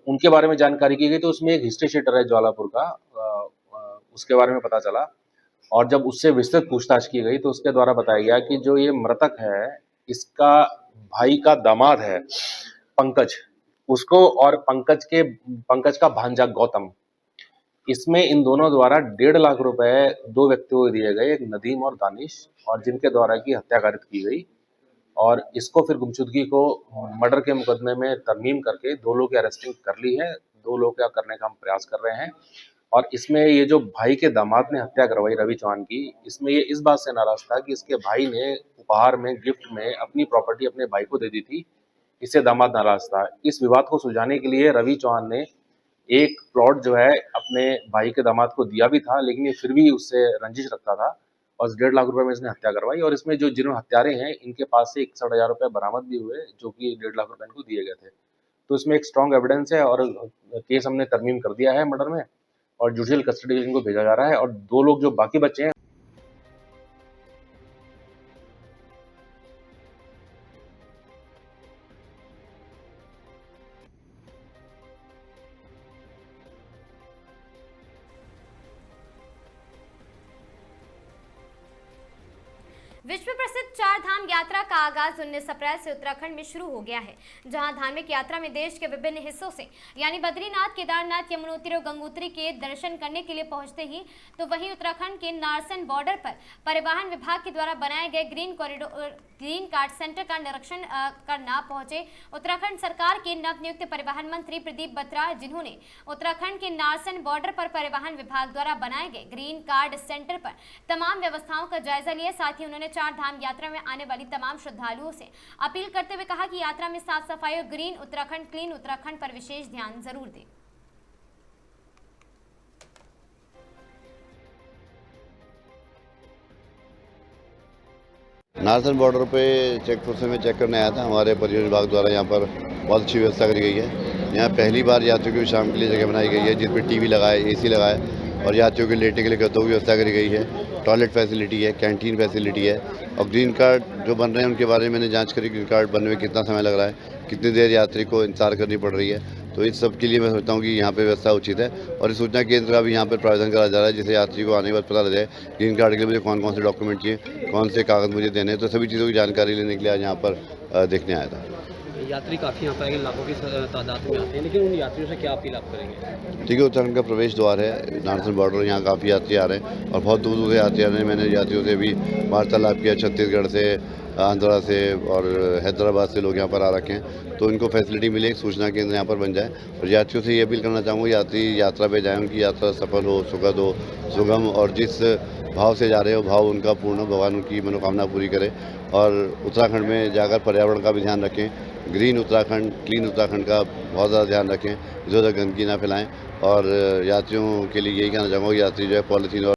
उनके बारे में जानकारी की गई तो उसमें एक हिस्ट्री शीटर है ज्वालापुर का, उसके बारे में पता चला और जब उससे विस्तृत पूछताछ की गई तो उसके द्वारा बताया गया कि जो ये मृतक है इसका भाई का दामाद है पंकज, उसको और पंकज का भांजा गौतम, इसमें इन दोनों द्वारा 1.5 लाख रुपए 2 व्यक्तियों को दिए गए, एक नदीम और दानिश, और जिनके द्वारा की हत्या कारित की गई और इसको फिर गुमशुदगी को मर्डर के मुकदमे में तरमीम करके 2 लोग की अरेस्टिंग कर ली है। 2 लोग क्या करने का हम प्रयास कर रहे हैं और इसमें ये जो भाई के दामाद ने हत्या करवाई रवि चौहान की, इसमें ये इस बात से नाराज था कि इसके भाई ने उपहार में गिफ्ट में अपनी प्रॉपर्टी अपने भाई को दे दी थी, इससे दामाद नाराज था। इस विवाद को सुलझाने के लिए रवि चौहान ने एक प्लॉट जो है अपने भाई के दामाद को दिया भी था, लेकिन ये फिर भी उससे रंजिश रखता था और 1.5 लाख रुपए में इसने हत्या करवाई और इसमें जो जिन्होंने हत्यारे हैं इनके पास से 61,000 रुपए बरामद भी हुए जो कि 1.5 लाख रुपए इनको दिए गए थे। तो इसमें एक स्ट्रॉन्ग एविडेंस है और केस हमने तरमीम कर दिया है मर्डर में और जुडिशियल कस्टडी के लिए इनको भेजा जा रहा है और 2 लोग जो बाकी बचे हैं विश्व प्रसिद्ध 4 धाम यात्रा का आगाज 19 अप्रैल से उत्तराखंड में शुरू हो गया है, जहां धार्मिक यात्रा में देश के विभिन्न हिस्सों से यानी बद्रीनाथ, केदारनाथ, यमुनोत्री और गंगोत्री के दर्शन करने के लिए पहुंचते ही तो वहीं उत्तराखंड के नारसन बॉर्डर पर परिवहन विभाग के द्वारा बनाए गए ग्रीन कार्ड सेंटर का निरीक्षण करना पहुंचे उत्तराखंड सरकार के नवनियुक्त परिवहन मंत्री प्रदीप बत्रा, जिन्होंने उत्तराखंड के नारसन बॉर्डर पर परिवहन विभाग द्वारा बनाए गए ग्रीन कार्ड सेंटर पर तमाम व्यवस्थाओं का जायजा लिया। साथ ही उन्होंने 4 धाम यात्रा में आने वाली तमाम श्रद्धालुओं से अपील करते हुए कहा कि यात्रा में साफ सफाई और ग्रीन उत्तराखंड, क्लीन उत्तराखंड पर विशेष ध्यान जरूर दें। नारसन बॉर्डर पे चेक पोस्ट में चेक करने आया था। हमारे परिवहन विभाग द्वारा यहाँ पर बहुत अच्छी व्यवस्था करी गई है। यहाँ पहली बार यात्रियों की शाम के लिए जगह बनाई गई है जिसमें टीवी लगाए, एसी लगाए और यात्रियों के लेटने के लिए गद्दों की व्यवस्था करी गई है। टॉयलेट फैसिलिटी है, कैंटीन फैसिलिटी है। और ग्रीन कार्ड जो बन रहे हैं उनके बारे में मैंने जांच करी, ग्रीन कार्ड बनने में कितना समय लग रहा है, कितनी देर यात्री को इंतजार करनी पड़ रही है। तो इस सब के लिए मैं सोचता हूँ कि यहाँ पे व्यवस्था उचित है और इस सूचना केंद्र का भी यहाँ पर प्रावधान करा जा रहा है, जिससे यात्री को आने के बाद पता लग जाए ग्रीन कार्ड के लिए मुझे कौन कौन से डॉक्यूमेंट चाहिए, कौन से कागज़ मुझे देने हैं। तो सभी चीज़ों की जानकारी लेने के लिए आज यहाँ पर देखने आया था। यात्री काफ़ी यहाँ पर आएंगे, लाखों की तादाद में आते हैं, लेकिन उन यात्रियों से क्या अपील आप करेंगे? ठीक है, उत्तराखंड का प्रवेश द्वार है नारसन बॉर्डर, यहाँ काफ़ी यात्री आ रहे हैं और बहुत दूर दूर से यात्री आ रहे हैं। मैंने यात्रियों से भी वार्तालाप किया, छत्तीसगढ़ से, आंध्रा से और हैदराबाद से लोग यहाँ पर आ रखे हैं। तो इनको फैसिलिटी मिले, एक सूचना केंद्र यहाँ पर बन जाए। और यात्रियों से ये अपील करना चाहूँगा, यात्री यात्रा पे जाएँ, उनकी यात्रा सफल हो, सुखद हो, सुगम, और जिस भाव से जा रहे हो भाव उनका पूर्ण, भगवान उनकी मनोकामना पूरी करे। और उत्तराखंड में जाकर पर्यावरण का भी ध्यान रखें, ग्रीन उत्तराखंड, क्लीन उत्तराखंड का बहुत ज़्यादा ध्यान रखें, इधर उधर गंदगी ना फैलाएं। और यात्रियों के लिए यही कहना चाहूँगा, यात्री जो है पॉलीथीन और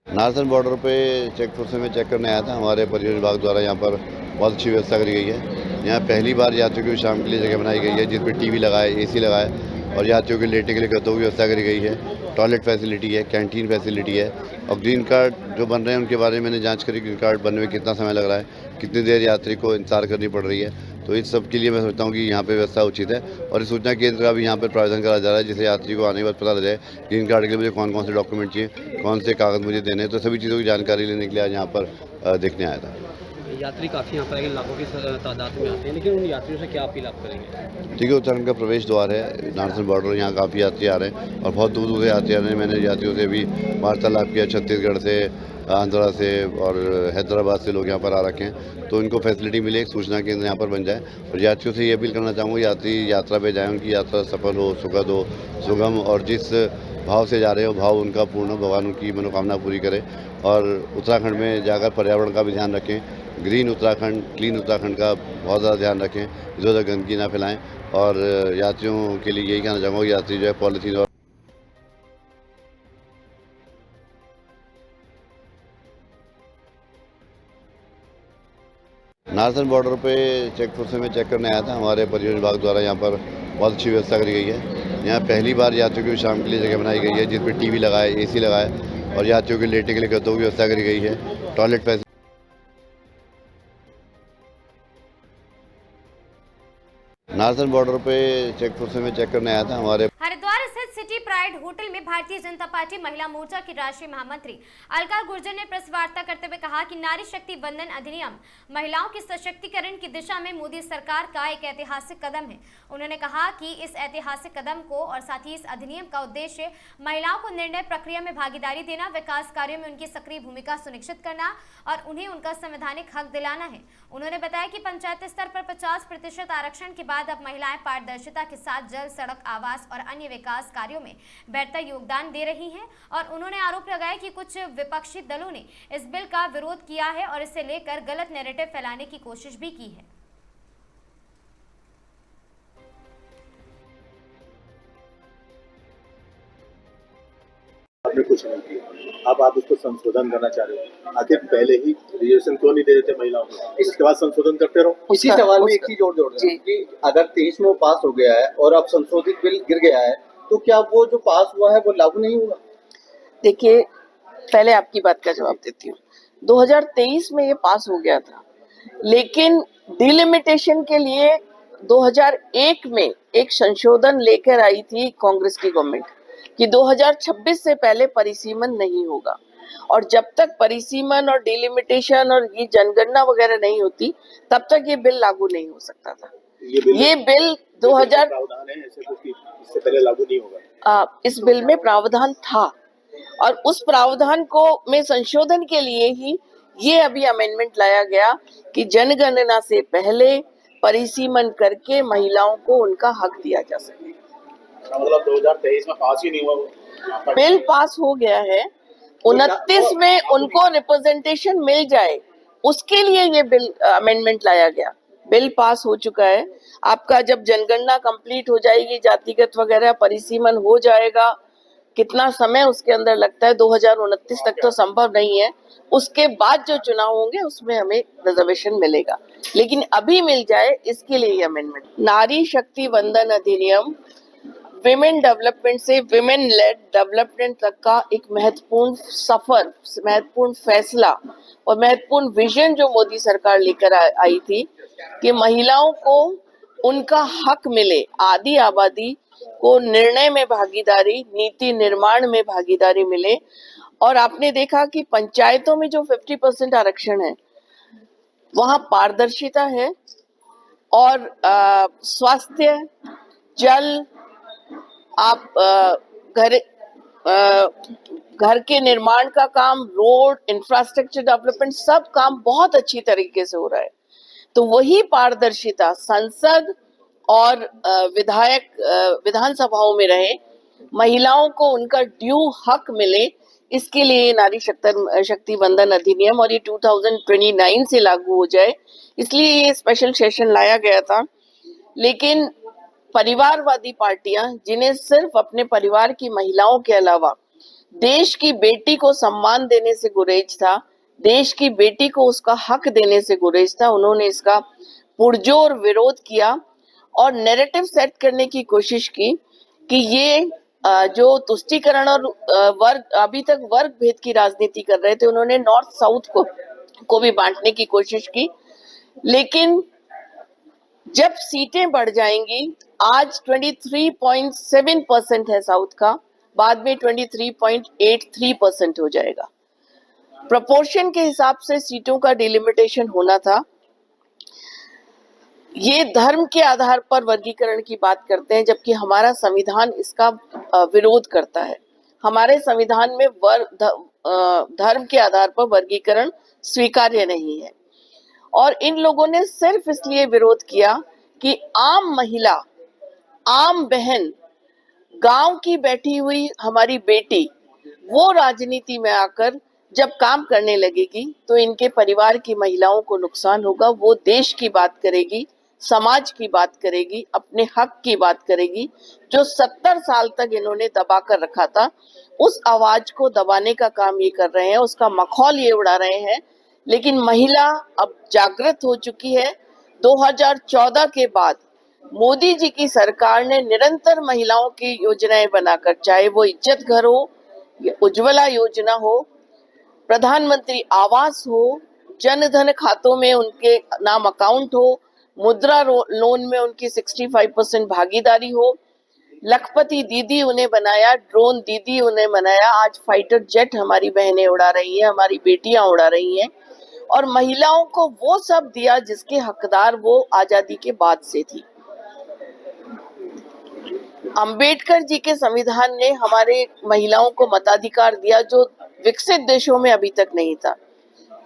नारसन बॉर्डर पे चेक पोस्ट में चेक करने आया था। हमारे परिवहन विभाग द्वारा यहाँ पर बहुत अच्छी व्यवस्था करी गई है। यहाँ पहली बार यात्रियों की शाम के लिए जगह बनाई गई है, जिसमें टीवी लगाए, एसी लगाए और यात्रियों के लेटने के लिए गद्दों की व्यवस्था करी गई है। टॉयलेट फैसिलिटी है, कैंटीन फैसिलिटी है। और ग्रीन कार्ड जो बन रहे हैं उनके बारे में मैंने जांच करी, ग्रीन कार्ड बनने में कितना समय लग रहा है, कितनी देर यात्री को इंतजार करनी पड़ रही है। तो इस सब के लिए मैं सोचता हूँ कि यहाँ पे व्यवस्था उचित है और इस सूचना केंद्र का भी यहाँ पर प्रावधान करा जा रहा है, जिससे यात्री को आने के बाद पता लग जाए ग्रीन कार्ड के लिए मुझे कौन कौन से डॉक्यूमेंट चाहिए, कौन से कागज़ मुझे देने हैं। तो सभी चीज़ों की जानकारी लेने के लिए आज यहाँ पर देखने आया था। यात्री काफ़ी यहाँ पर आएंगे, लाखों की तादाद में आते हैं, लेकिन उन यात्रियों से क्या अपील आप करेंगे? ठीक है, उत्तराखंड का प्रवेश द्वार है नारसन बॉर्डर, यहाँ काफ़ी यात्री आ रहे हैं और बहुत दूर दूर से यात्री आ रहे हैं। मैंने यात्रियों से भी वार्तालाप किया, छत्तीसगढ़ से, आंध्रा से और हैदराबाद से लोग यहाँ पर आ रखे हैं। तो इनको फैसिलिटी मिले, एक सूचना केंद्र यहाँ पर बन जाए। और यात्रियों से ये अपील करना चाहूँगा, यात्री यात्रा पे जाएँ, उनकी यात्रा सफल हो, सुखद हो, सुगम, और जिस भाव से जा रहे हो भाव उनका पूर्ण, भगवान उनकी मनोकामना पूरी करे। और उत्तराखंड में जाकर पर्यावरण का भी ध्यान रखें, ग्रीन उत्तराखंड, क्लीन उत्तराखंड का बहुत ज़्यादा ध्यान रखें, इधर उधर गंदगी ना फैलाएं। और यात्रियों के लिए यही कहना चाहूँगा, यात्री जो है पॉलीथीन और नारसन बॉर्डर पे चेक पोस्ट में चेक करने आया था। हमारे परिवहन विभाग द्वारा यहाँ पर बहुत अच्छी व्यवस्था करी गई है। यहाँ पहली बार यात्रियों की शाम के लिए जगह बनाई गई है, जिसमें टीवी लगाए, एसी लगाए और यात्रियों के लेटने के लिए गद्दों की व्यवस्था करी गई है। टॉयलेट फैसिलिटी नारसन बॉर्डर पे चेक पोस्ट में चेक करने आया था। हमारे हरिद्वार स्थित सिटी प्राइड होटल में भारतीय जनता पार्टी महिला मोर्चा की राष्ट्रीय महामंत्री अलका गुर्जर ने प्रेस वार्ता करते हुए कहा कि नारी शक्ति बंधन अधिनियम महिलाओं के सशक्तिकरण की दिशा में मोदी सरकार का एक ऐतिहासिक कदम है। उन्होंने कहा कि इस ऐतिहासिक कदम को और साथ ही इस अधिनियम का उद्देश्य महिलाओं को निर्णय प्रक्रिया में भागीदारी देना, विकास कार्यों में उनकी सक्रिय भूमिका सुनिश्चित करना और उन्हें उनका संवैधानिक हक दिलाना है। उन्होंने बताया कि पंचायत स्तर पर 50% आरक्षण के बाद अब महिलाएं पारदर्शिता के साथ जल, सड़क, आवास और अन्य विकास कार्यों में बेहतर योगदान दे रही हैं। और उन्होंने आरोप लगाया कि कुछ विपक्षी दलों ने इस बिल का विरोध किया है और इसे लेकर गलत नैरेटिव फैलाने की कोशिश भी की है। आपने कुछ नहीं किया, अब आप उसको संशोधन करना चाह रहे हो। आखिर पहले ही रिजर्वेशन क्यों नहीं दे देते महिलाओं को, इसके बाद संशोधन करते रहो। इसी सवाल में एक चीज और जोड़ रहे हैं कि अगर 23 में पास हो गया है और अब संशोधित बिल गिर गया है, तो क्या वो जो पास हुआ है वो लागू नहीं होगा? देखिए, पहले आपकी बात का जवाब देती हूँ। 2023 में ये पास हो गया था, लेकिन डिलिमिटेशन के लिए 2001 में एक संशोधन लेकर आई थी कांग्रेस की गवर्नमेंट कि 2026 से पहले परिसीमन नहीं होगा। और जब तक परिसीमन और डिलिमिटेशन और ये जनगणना वगैरह नहीं होती, तब तक ये बिल लागू नहीं हो सकता था। ये बिल 2000 प्रावधान है ऐसे कुछ इससे पहले लागू नहीं होगा। इस बिल में प्रावधान था और उस प्रावधान को में संशोधन के लिए ही ये अभी अमेंडमेंट लाया गया कि जनगणना से पहले परिसीमन करके महिलाओं को उनका हक दिया जा सके। मतलब 2023 में पास ही नहीं हुआ, बिल पास हो गया है। 29 में उनको रिप्रेजेंटेशन मिल जाए, उसके लिए ये बिल अमेंडमेंट लाया गया। बिल पास हो चुका है। आपका जब जनगणना कंप्लीट हो जाएगी, जातिगत वगैरह परिसीमन हो जाएगा, कितना समय उसके अंदर लगता है, 2029 तक तो संभव नहीं है। उसके बाद जो चुनाव होंगे उसमें हमें रिजर्वेशन मिलेगा, लेकिन अभी मिल जाए इसके लिए ये अमेंडमेंट। नारी शक्ति वंदन अधिनियम विमेन डेवलपमेंट से विमेन लेड डेवलपमेंट तक का एक महत्वपूर्ण सफर, महत्वपूर्ण फैसला और महत्वपूर्ण विजन जो मोदी सरकार लेकर आई थी कि महिलाओं को उनका हक मिले, आधी आबादी को निर्णय में भागीदारी, नीति निर्माण में भागीदारी मिले। और आपने देखा कि पंचायतों में जो 50% आरक्षण है वहां पारदर्शिता है और स्वास्थ्य, जल, आप घर के निर्माण का काम, रोड, इंफ्रास्ट्रक्चर डेवलपमेंट, सब काम बहुत अच्छी तरीके से हो रहा है। तो वही पारदर्शिता संसद और विधानसभाओं में रहे, महिलाओं को उनका ड्यू हक मिले, इसके लिए नारी शक्ति वंदन अधिनियम और ये 2029 से लागू हो जाए, इसलिए ये स्पेशल सेशन लाया गया था। लेकिन परिवारवादी पार्टियां, जिन्हें सिर्फ अपने परिवार की महिलाओं के अलावा देश की बेटी को सम्मान देने से गुरेज था, देश की बेटी को उसका हक देने से गुरेज था, उन्होंने इसका पुरजोर विरोध किया और नैरेटिव सेट करने की कोशिश की कि ये जो तुष्टीकरण और वर्ग, अभी तक वर्ग भेद की राजनीति कर रहे थे, उन्होंने नॉर्थ साउथ को भी बांटने की कोशिश की। लेकिन जब सीटें बढ़ जाएंगी, आज 23.7% है साउथ का, बाद में 23.83% हो जाएगा। प्रोपोर्शन के हिसाब से सीटों का डिलिमिटेशन होना था। ये धर्म के आधार पर वर्गीकरण की बात करते हैं, जबकि हमारा संविधान इसका विरोध करता है। हमारे संविधान में धर्म के आधार पर वर्गीकरण स्वीकार्य नहीं है। और इन लोगों ने सिर्फ इसलिए विरोध किया कि आम महिला, आम बहन, गांव की बैठी हुई हमारी बेटी, वो राजनीति में आकर जब काम करने लगेगी तो इनके परिवार की महिलाओं को नुकसान होगा। वो देश की बात करेगी, समाज की बात करेगी, अपने हक की बात करेगी। जो 70 साल तक इन्होंने दबा कर रखा था, उस आवाज को दबाने का काम ये कर रहे हैं, उसका मखौल ये उड़ा रहे हैं। लेकिन महिला अब जागृत हो चुकी है। 2014 के बाद मोदी जी की सरकार ने निरंतर महिलाओं की योजनाएं बनाकर, चाहे वो इज्जत घर हो, उज्ज्वला योजना हो, प्रधानमंत्री आवास हो, जनधन खातों में उनके नाम अकाउंट हो, मुद्रा लोन में उनकी 65% भागीदारी हो, लखपति दीदी उन्हें बनाया, ड्रोन दीदी उन्हें बनाया। आज फाइटर जेट हमारी बहनें उड़ा रही हैं, हमारी बेटियां उड़ा रही हैं। और महिलाओं को वो सब दिया जिसके हकदार वो आजादी के बाद से थी। अंबेडकर जी के संविधान ने हमारे महिलाओं को मताधिकार दिया, जो विकसित देशों में अभी तक नहीं था।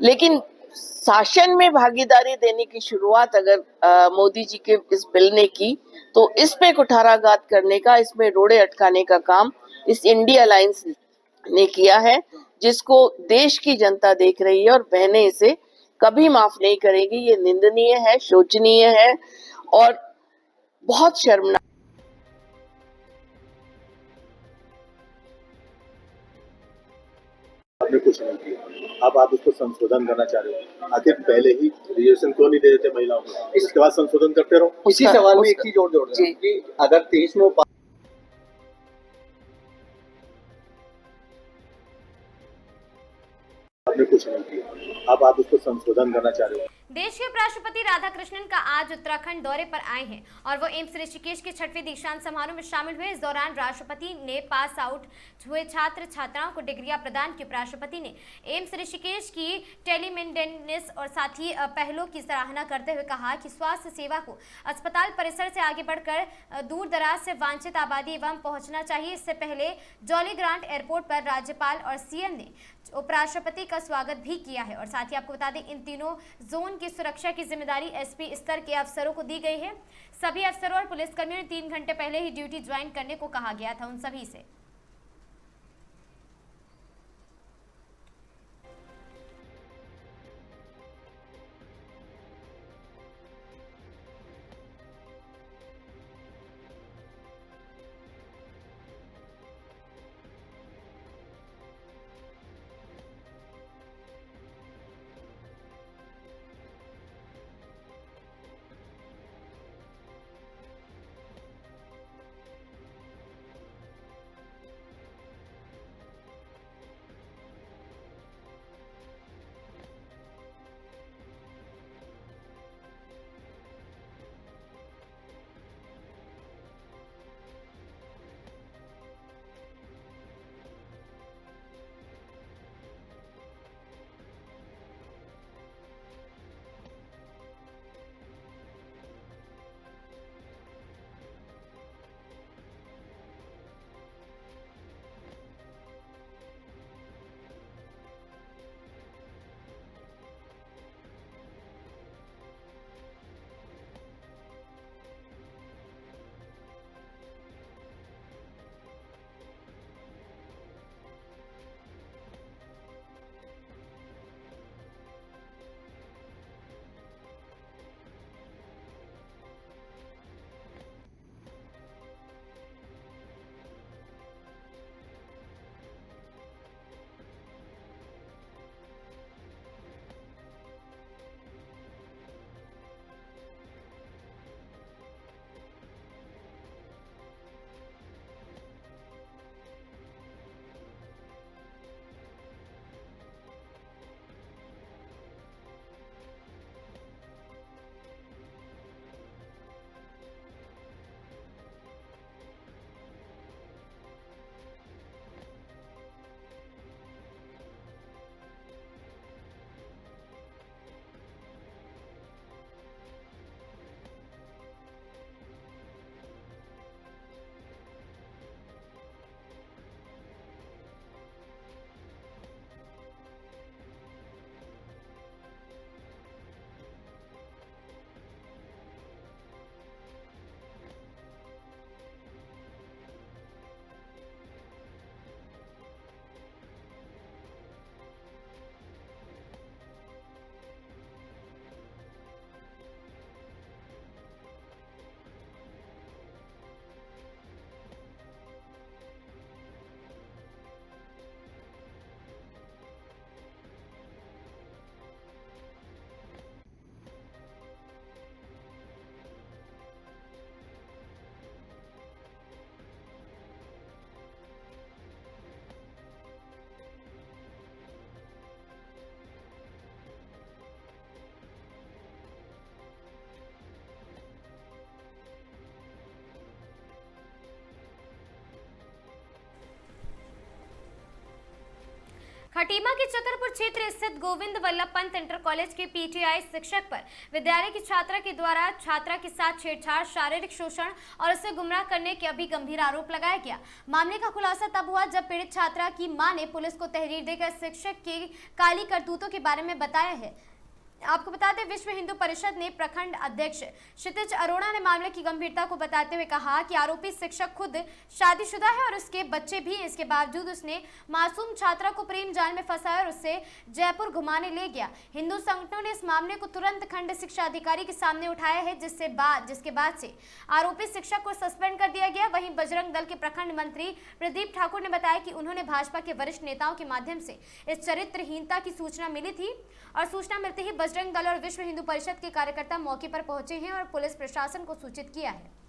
लेकिन शासन में भागीदारी देने की शुरुआत अगर मोदी जी के इस बिल ने की, तो इस पे कुठाराघात करने का, इसमें रोड़े अटकाने का काम इस इंडिया अलायंस ने किया है, जिसको देश की जनता देख रही है और बहनें इसे कभी माफ नहीं करेगी। ये निंदनीय है, शोचनीय है और बहुत शर्मनाक। आपने कुछ नहीं किया, अब आप उसको संशोधन करना चाह रहे हो। आखिर पहले ही रिजर्वेशन क्यों नहीं दे देते महिलाओं को, इसके बाद संशोधन करते रहो। इसी सवाल में एक चीज और जोड़ रहे हैं कि अगर 23वें आपने कुछ नहीं किया, अब आप उसको संशोधन करना चाह रहे हो। देश के उपराष्ट्रपति राधाकृष्णन का आज उत्तराखंड दौरे पर आए हैं और वो एम्स ऋषिकेश के 6वें दीक्षांत समारोह में शामिल हुए। इस दौरान राष्ट्रपति ने पास आउट हुए छात्र छात्राओं को डिग्रियां प्रदान की। उपराष्ट्रपति ने एम्स ऋषिकेश की टेलीमेडिसिन और साथी पहलों की सराहना करते हुए कहा कि स्वास्थ्य सेवा को अस्पताल परिसर से आगे बढ़कर दूर दराज से वांछित आबादी एवं पहुंचना चाहिए। इससे पहले जॉली ग्रांट एयरपोर्ट पर राज्यपाल और सीएम ने उपराष्ट्रपति का स्वागत भी किया है। और साथ ही आपको बता दें, इन तीनों जोन की सुरक्षा की जिम्मेदारी एसपी स्तर के अफसरों को दी गई है। सभी अफसरों और पुलिसकर्मियों ने 3 घंटे पहले ही ड्यूटी ज्वाइन करने को कहा गया था उन सभी से। खटीमा के चकरपुर क्षेत्र स्थित गोविंद वल्लभ पंत इंटर कॉलेज के पीटीआई शिक्षक पर विद्यालय की छात्रा के द्वारा छात्रा के साथ छेड़छाड़, शारीरिक शोषण और उसे गुमराह करने के अभी गंभीर आरोप लगाया गया। मामले का खुलासा तब हुआ जब पीड़ित छात्रा की मां ने पुलिस को तहरीर देकर शिक्षक के काली करतूतों के बारे में बताया है। आपको बता दें, विश्व हिंदू परिषद ने प्रखंड अध्यक्ष क्षितिज अरोड़ा ने मामले की गंभीरता को बताते हुए कहा कि आरोपी शिक्षक खुद शादीशुदा है और उसके बच्चे भी। इसके बावजूद उसने मासूम छात्रा को प्रेम जाल में फंसाया और उससे जयपुर घुमाने ले गया। हिंदू संगठनों ने इस मामले को तुरंत खंड शिक्षा अधिकारी के सामने उठाया है, जिसके बाद से आरोपी शिक्षक को सस्पेंड कर दिया गया। वहीं बजरंग दल के प्रखंड मंत्री प्रदीप ठाकुर ने बताया कि उन्होंने भाजपा के वरिष्ठ नेताओं के माध्यम से इस चरित्रहीनता की सूचना मिली थी और सूचना मिलते ही बजरंग दल और विश्व हिंदू परिषद के कार्यकर्ता मौके पर पहुंचे हैं और पुलिस प्रशासन को सूचित किया है।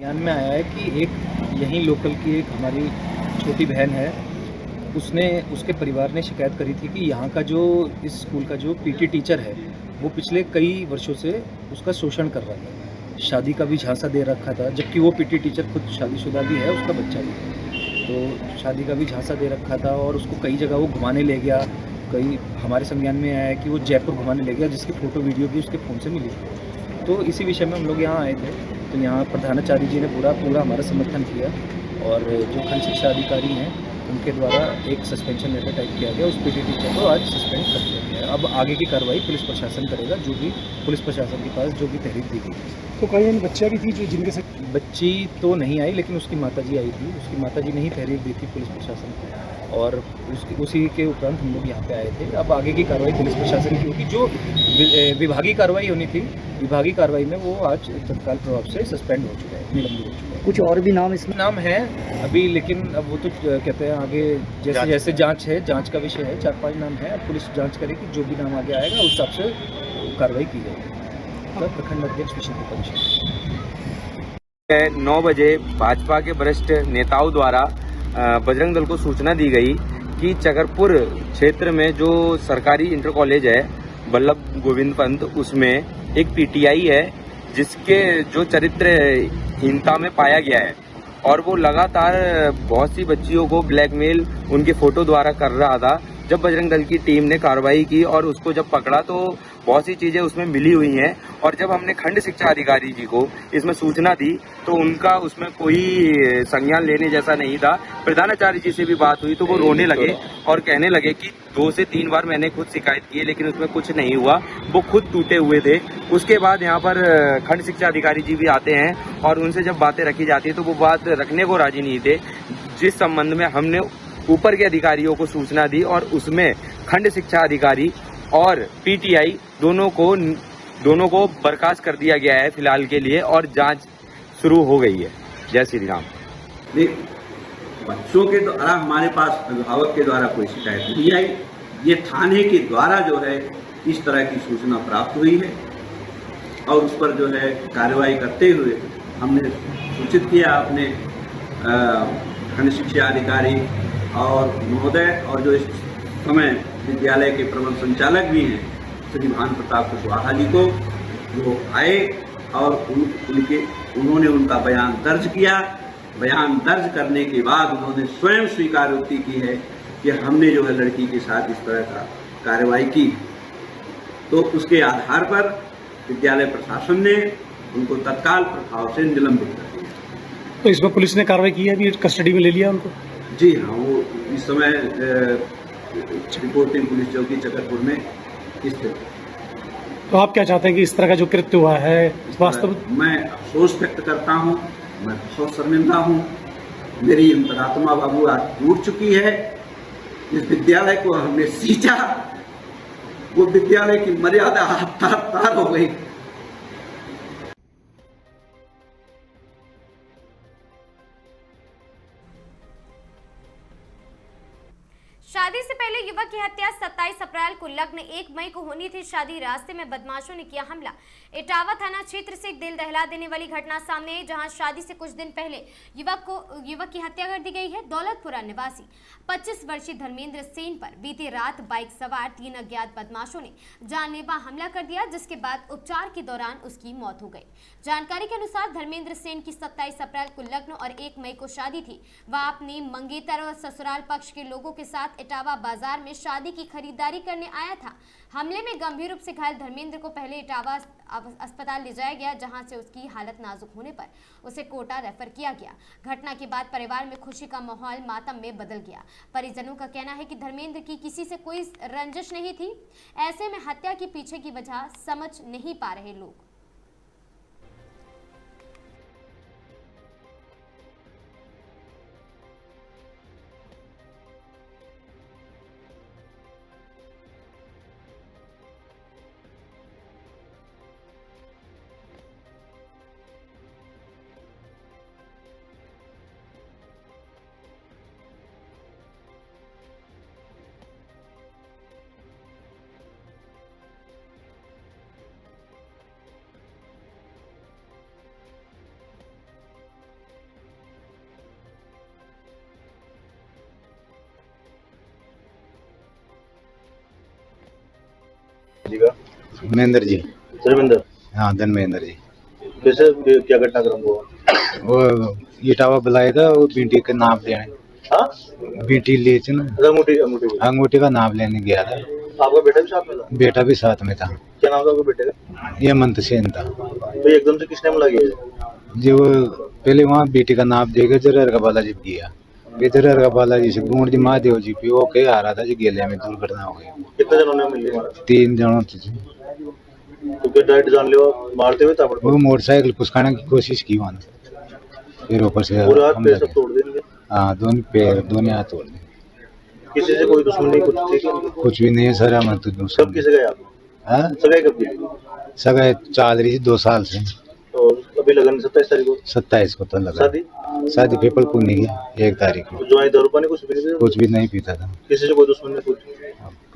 ध्यान में आया है कि एक यहीं लोकल की एक हमारी छोटी बहन है, उसने उसके परिवार ने शिकायत करी थी कि यहाँ का जो इस स्कूल का जो पीटी टीचर है वो पिछले कई वर्षों से उसका शोषण कर रहा था। शादी का भी झांसा दे रखा था, जबकि वो पीटी टीचर खुद शादीशुदा भी है, उसका बच्चा भी। तो शादी का भी झांसा दे रखा था और उसको कई जगह वो घुमाने ले गया। कई हमारे संज्ञान में आया है कि वो जयपुर घुमाने ले गया, जिसकी फ़ोटो वीडियो भी उसके फ़ोन से मिली। तो इसी विषय में हम लोग यहाँ आए थे। तो यहाँ प्रधानाचार्य जी ने पूरा हमारा समर्थन किया और जो खंड शिक्षा अधिकारी हैं उनके द्वारा एक सस्पेंशन लेटर टाइप किया गया। उस पीटी टीचर को आज सस्पेंड कर दिया गया। अब आगे की कार्रवाई पुलिस प्रशासन करेगा, जो भी पुलिस प्रशासन के पास जो भी तहरीर दी गई। तो कहीं बच्चा भी थी जो जिनके से बच्ची तो नहीं आई, लेकिन उसकी माताजी आई थी। उसकी माताजी ने ही तहरीर दी थी पुलिस प्रशासन को और उसी के उपरांत हम लोग यहाँ पे आए थे। अब आगे की कार्रवाई पुलिस प्रशासन की होगी। जो विभागीय कार्रवाई होनी थी, विभागीय कार्रवाई में वो आज तत्काल प्रभाव से सस्पेंड हो चुका है, निलंबित हो चुका है। कुछ और भी नाम इसमें नाम है अभी, लेकिन अब वो तो कहते हैं आगे जैसे जैसे जांच है, जांच का विषय है। 4-5 नाम है, अब पुलिस जांच करेगी, जो भी नाम आगे आएगा उस हिसाब से कार्रवाई की जाएगी। प्रखंड अध्यक्ष विश्व हिंदू परिषद। 9 बजे भाजपा के वरिष्ठ नेताओं द्वारा बजरंग दल को सूचना दी गई कि चकरपुर क्षेत्र में जो सरकारी इंटर कॉलेज है वल्लभ गोविंद पंत, उसमें एक पीटीआई है जिसके जो चरित्रहीनता में पाया गया है और वो लगातार बहुत सी बच्चियों को ब्लैकमेल उनके फोटो द्वारा कर रहा था। जब बजरंग दल की टीम ने कार्रवाई की और उसको जब पकड़ा तो बहुत सी चीजें उसमें मिली हुई हैं और जब हमने खंड शिक्षा अधिकारी जी को इसमें सूचना दी तो उनका उसमें कोई संज्ञान लेने जैसा नहीं था। प्रधानाचार्य जी से भी बात हुई तो वो रोने लगे और कहने लगे कि 2 से 3 बार मैंने खुद शिकायत की है लेकिन उसमें कुछ नहीं हुआ। वो खुद टूटे हुए थे। उसके बाद यहाँ पर खंड शिक्षा अधिकारी जी भी आते हैं और उनसे जब बातें रखी जाती है तो वो बात रखने को राजी नहीं थे, जिस संबंध में हमने ऊपर के अधिकारियों को सूचना दी और उसमें खंड शिक्षा अधिकारी और पीटीआई दोनों को बर्खास्त कर दिया गया है फिलहाल के लिए और जांच शुरू हो गई है। जय श्री राम। बच्चों के द्वारा हमारे पास अभिभावक के द्वारा कोई शिकायत नहीं आई। ये थाने के द्वारा जो है इस तरह की सूचना प्राप्त हुई है और उस पर जो है कार्रवाई करते हुए हमने सूचित किया अपने खंड शिक्षा अधिकारी और महोदय और जो इस समय विद्यालय के प्रबंध संचालक भी हैं श्री भानु प्रताप कुशवाहा जी को, वो आए और उन्होंने उनका बयान दर्ज किया। बयान दर्ज करने के बाद उन्होंने स्वयं स्वीकारोक्ति की है कि हमने जो है लड़की के साथ इस तरह का कार्रवाई की। तो उसके आधार पर विद्यालय प्रशासन ने उनको तत्काल प्रभाव से निलंबित कर दिया। तो इसमें पुलिस ने कार्रवाई की है, अभी कस्टडी में ले लिया उनको? जी हाँ, वो इस समय रिपोर्टिंग पुलिस चौकी चकरपुर में स्थित। तो आप क्या चाहते हैं कि इस तरह का जो कृत्य हुआ है वास्तव में? मैं अफसोस व्यक्त करता हूँ, मैं बहुत शर्मिंदा हूँ। मेरी अंतरात्मा बाबू आज टूट चुकी है। इस विद्यालय को हमने सींचा, वो विद्यालय की मर्यादा तार हो गई। शादी से पहले युवक की हत्या 27 अप्रैल को लग्न 1 मई को होनी थी। शादी रास्ते में बदमाशों ने किया हमला। इटावा थाना क्षेत्र से एक दिल दहला देने वाली घटना सामने आई, जहां शादी से कुछ दिन पहले युवक की हत्या कर दी गई है। दौलतपुरा निवासी 25 वर्षीय धर्मेंद्र सेन पर बीती रात बाइक सवार 3 अज्ञात बदमाशों ने जानलेवा हमला कर दिया, जिसके बाद उपचार के दौरान उसकी मौत हो गई। जानकारी के अनुसार धर्मेंद्र सेन की 27 अप्रैल को लग्न और 1 मई को शादी थी। वह अपने मंगेतर और ससुराल पक्ष के लोगों के साथ इटावा बाजार में शादी की खरीदारी करने आया था। हमले में गंभीर रूप से घायल धर्मेंद्र को पहले इटावा अस्पताल ले जाया गया, जहां से उसकी हालत नाजुक होने पर उसे कोटा रेफर किया गया। घटना के बाद परिवार में खुशी का माहौल मातम में बदल गया। परिजनों का कहना है कि धर्मेंद्र की किसी से कोई रंजिश नहीं थी। ऐसे में हत्या के पीछे की वजह समझ नहीं पा रहे लोग। धर्मेंद्र जी। धर्मेंद्र? हाँ, धर्मेंद्र जी। कैसे क्या घटनाक्रम हुआ? वो इटावा बुलाया था, वो बीटी का नाप लेने। हाँ? बीटी ले ना, अंगूठी का नाप लेने गया था। आपका बेटा भी साथ में था? बेटा भी साथ में था। क्या नाम था आपके बेटे का? हेमंत सेन था। तो एकदम से किसने हमला किया? जी वो पहले वहाँ बेटी का नाप देकर जरर का बालाजी गया। जरर का बालाजी से गुंड जी महादेव जी पे वो कह आ रहा था जी गेले में दुर्घटना हो गई। कितने जनों ने मिली मारा? 3 जनों थे। तो क्या डायरेक्ट जानलेवा मारते हुए था? वो मोटरसाइकिल पुचकाने की कोशिश की वहाँ, फिर ऊपर से सब तोड़ देंगे। हाँ, दोनों पैर दोनों हाथ तोड़ दिए। किसी से कोई दुश्मनी कुछ थी? कुछ भी नहीं है सर। हम तो कब किसे गए आप? हाँ, सगाई कब की? सगाई चल रही थी 2 साल से। तो अभी लगन 27 तारीख को? 27 को तो लगा। शादी पेपर को नहीं गया 1 तारीख को। जो दारू पानी कुछ भी नहीं पीता था। किसी से कोई दुश्मनी कुछ?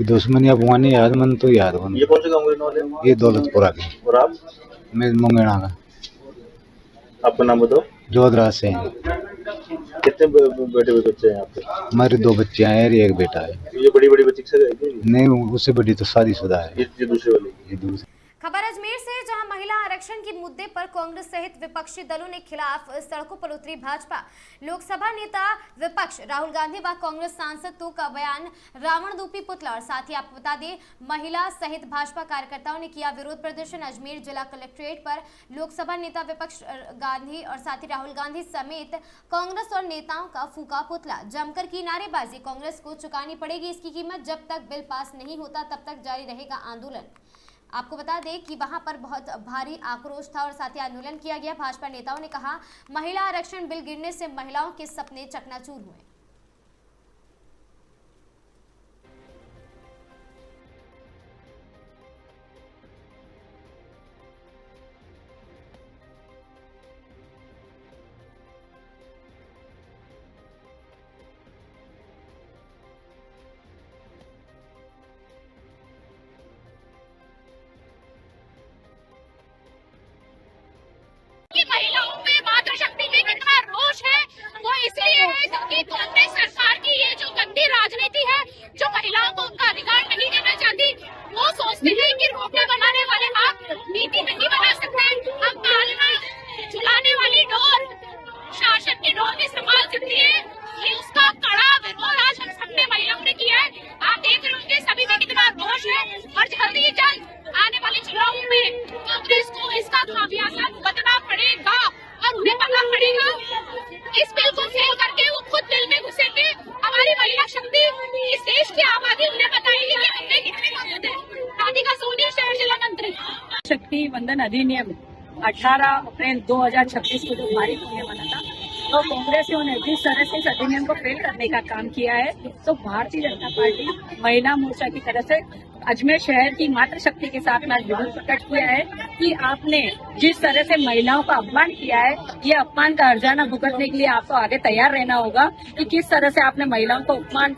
दुश्मनी अब वहाँ नहीं याद, मन तो याद बन। ये कौन से गाँव के रहने वाले? ये दौलतपुरा के। और आप? मैं मुंगेड़ा का। आपका नाम बताओ। जोधराज से। कितने बेटे बच्चे हैं आपके? हमारे 2 बच्चे हैं और 1 बेटा है। ये बड़ी बच्ची से गए? नहीं, उससे बड़ी तो शादीशुदा है। ये दूसरी वाली? ये दूसरी। खबर अजमेर से, जहां महिला आरक्षण के मुद्दे पर कांग्रेस सहित विपक्षी दलों ने खिलाफ सड़कों पर उतरी भाजपा। लोकसभा नेता विपक्ष राहुल गांधी व कांग्रेस सांसदों का बयान रावण रूपी पुतला। और साथ ही आपको बता दें, महिला सहित भाजपा कार्यकर्ताओं ने किया विरोध प्रदर्शन। अजमेर जिला कलेक्ट्रेट पर लोकसभा नेता विपक्ष गांधी और साथ ही राहुल गांधी समेत कांग्रेस और नेताओं का फूका पुतला। जमकर की नारेबाजी। कांग्रेस को चुकानी पड़ेगी इसकी कीमत। जब तक बिल पास नहीं होता तब तक जारी रहेगा आंदोलन। आपको बता दें कि वहां पर बहुत भारी आक्रोश था और साथ ही आंदोलन किया गया। भाजपा नेताओं ने कहा, महिला आरक्षण बिल गिरने से महिलाओं के सपने चकनाचूर हुए। महिलाओं में मातृशक्ति में कितना रोष है, वो इसलिए है क्योंकि कांग्रेस सरकार की ये जो गंदी राजनीति है, जो महिलाओं को उनका अधिकार नहीं देना चाहती, वो सोच इसमें है कि रोटे बनाने वाले आप नीति नहीं बना सकते। हम पालना चुलाने वाली डोर शासन की डोर भी संभाल सकती है। ये उसका कड़ा विरोध आज हम सबने महिलाओं ने किया है। आप देख रहे होंगे सभी में कितना रोष है और जल्दी ही जल्द आने वाले चुनावों में कांग्रेस को इसका खामियाजा भुगतना पड़ेगा और उन्हें पता पड़ेगा। इस बिल को फेल करके वो खुद दिल में घुसेंगे। हमारी महिला शक्ति इस देश की आबादी उन्हें बताएगी कि हमने कितने मदद है। राधिका सोनी, शहर जिला मंत्री। शक्ति वंदन अधिनियम 18 अप्रैल 2026 को जो पारित होने वाला था, तो कांग्रेसियों ने जिस तरह से इस अधिनियम को फेल करने का काम किया है, तो भारतीय जनता पार्टी महिला मोर्चा की तरफ से अजमेर शहर की मातृशक्ति के साथ में विरोध प्रकट किया है कि आपने जिस तरह से महिलाओं का अपमान किया है, ये अपमान का हर्जाना भुगतने के लिए आपको आगे तैयार रहना होगा कि किस तरह से आपने महिलाओं को अपमान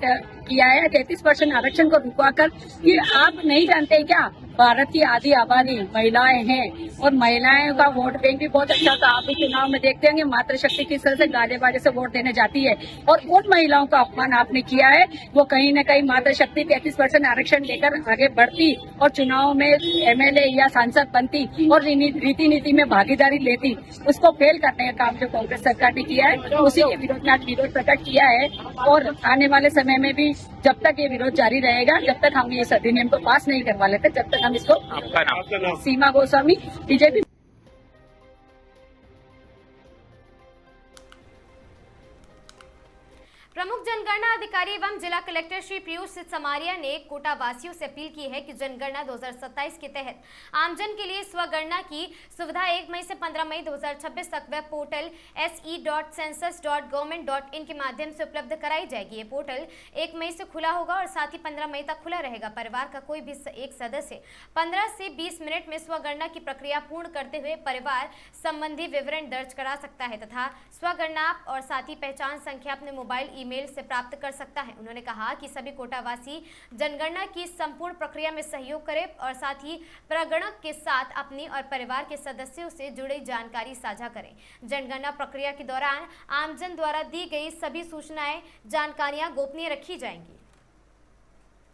किया है 33% आरक्षण को रुकवाकर। कि आप नहीं जानते क्या भारत की आधी आबादी महिलाएं हैं और महिलाएं का वोट बैंक भी बहुत अच्छा था। आप भी चुनाव में देखते होंगे मातृशक्ति किस तरह से गाजे बाजे से वोट देने जाती है और उन महिलाओं का अपमान आपने किया है। वो कहीं न कहीं मातृशक्ति 33% आरक्षण लेकर आगे बढ़ती और चुनाव में MLA या सांसद बनती और रीति नीति में भागीदारी लेती, उसको फेल करने का काम जो कांग्रेस सरकार ने किया है उसी के विरोध में आज विरोध प्रकट किया है। और आने वाले समय में भी जब तक ये विरोध जारी रहेगा, जब तक हम इस अधिनियम को पास नहीं करवा लेते, जब तक हम इसको। सीमा गोस्वामी, बीजेपी। प्रमुख जनगणना अधिकारी एवं जिला कलेक्टर श्री पीयूष समारिया ने कोटा वासियों से अपील की है कि जनगणना 2027 के तहत आमजन के लिए स्वगणना की सुविधा 1 मई से 15 मई 2026 तक वेब पोर्टल se.census.government.in के माध्यम से उपलब्ध कराई जाएगी। ये पोर्टल 1 मई से खुला होगा और साथ ही 15 मई तक खुला रहेगा। परिवार का कोई भी एक सदस्य 15 से 20 मिनट में स्वगणना की प्रक्रिया पूर्ण करते हुए परिवार संबंधी विवरण दर्ज करा सकता है तथा स्वगणना और साथ ही पहचान संख्या अपने मोबाइल ईमेल से प्राप्त कर सकता है। उन्होंने कहा कि सभी कोटावासी जनगणना की संपूर्ण प्रक्रिया में सहयोग करें और साथ ही प्रगणक के साथ अपनी और परिवार के सदस्यों से जुड़ी जानकारी साझा करें। जनगणना प्रक्रिया के दौरान आमजन द्वारा दी गई सभी सूचनाएं जानकारियां गोपनीय रखी जाएंगी।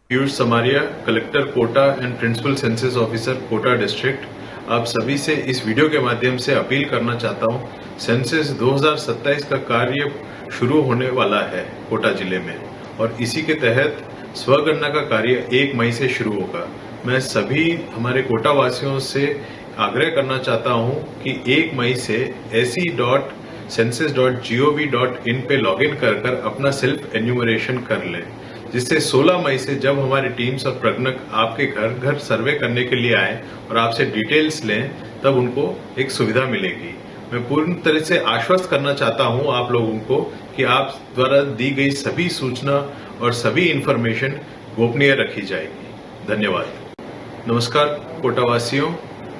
Piyush Samaria, collector Kota and principal census officer Kota district, आप सभी से इस वीडियो के माध्यम से अपील करना चाहता हूं। सेंसस 2027 का कार्य शुरू होने वाला है कोटा जिले में और इसी के तहत स्वगणना का कार्य 1 मई से शुरू होगा। मैं सभी हमारे कोटा वासियों से आग्रह करना चाहता हूं कि 1 मई से se.census.gov.in पे लॉगिन कर अपना सेल्फ एन्यूमरेशन कर लें, जिससे 16 मई से जब हमारी टीम्स और प्रगणक आपके घर घर सर्वे करने के लिए आए और आपसे डिटेल्स लें, तब उनको एक सुविधा मिलेगी। मैं पूर्ण तरह से आश्वस्त करना चाहता हूं आप लोगों को कि आप द्वारा दी गई सभी सूचना और सभी इंफॉर्मेशन गोपनीय रखी जाएगी। धन्यवाद। नमस्कार कोटावासियों,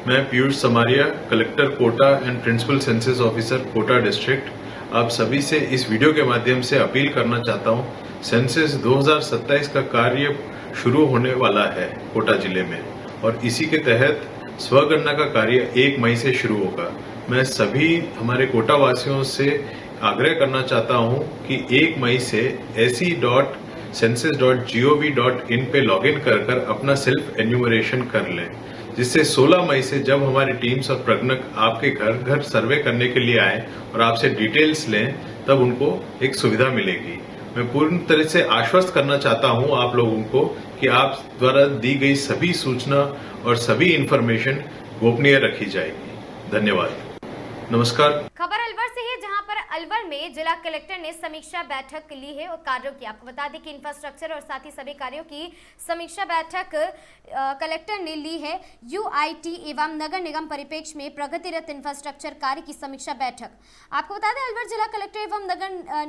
मैं Piyush Samaria, collector Kota and principal census officer Kota district, आप सभी से इस वीडियो के माध्यम से अपील करना चाहता हूं। सेंसस 2027 का कार्य शुरू होने वाला है कोटा जिले में और इसी के तहत स्वगणना का कार्य 1 मई से शुरू होगा। मैं सभी हमारे कोटा वासियों से आग्रह करना चाहता हूं कि 1 मई से se.census.gov.in पे लॉगिन कर अपना सेल्फ एन्यूमरेशन कर लें, जिससे 16 मई से जब हमारी टीम्स और प्रगणक आपके घर घर सर्वे करने के लिए आए और आपसे डिटेल्स लें, तब उनको एक सुविधा मिलेगी। मैं पूर्ण तरह से आश्वस्त करना चाहता हूं आप लोगों को कि आप द्वारा दी गई सभी सूचना और सभी इंफॉर्मेशन गोपनीय रखी जाएगी। धन्यवाद। नमस्कार। खबर अलवर से है, जहां पर अलवर में जिला कलेक्टर ने समीक्षा बैठक ली है और कार्यों की। आपको बता दें कि इंफ्रास्ट्रक्चर और साथ ही सभी कार्यों की समीक्षा बैठक कलेक्टर ने ली है। UIT एवं नगर निगम परिप्रेक्ष्य में प्रगतिरत इंफ्रास्ट्रक्चर कार्य की समीक्षा बैठक। आपको बता दें अलवर जिला कलेक्टर एवं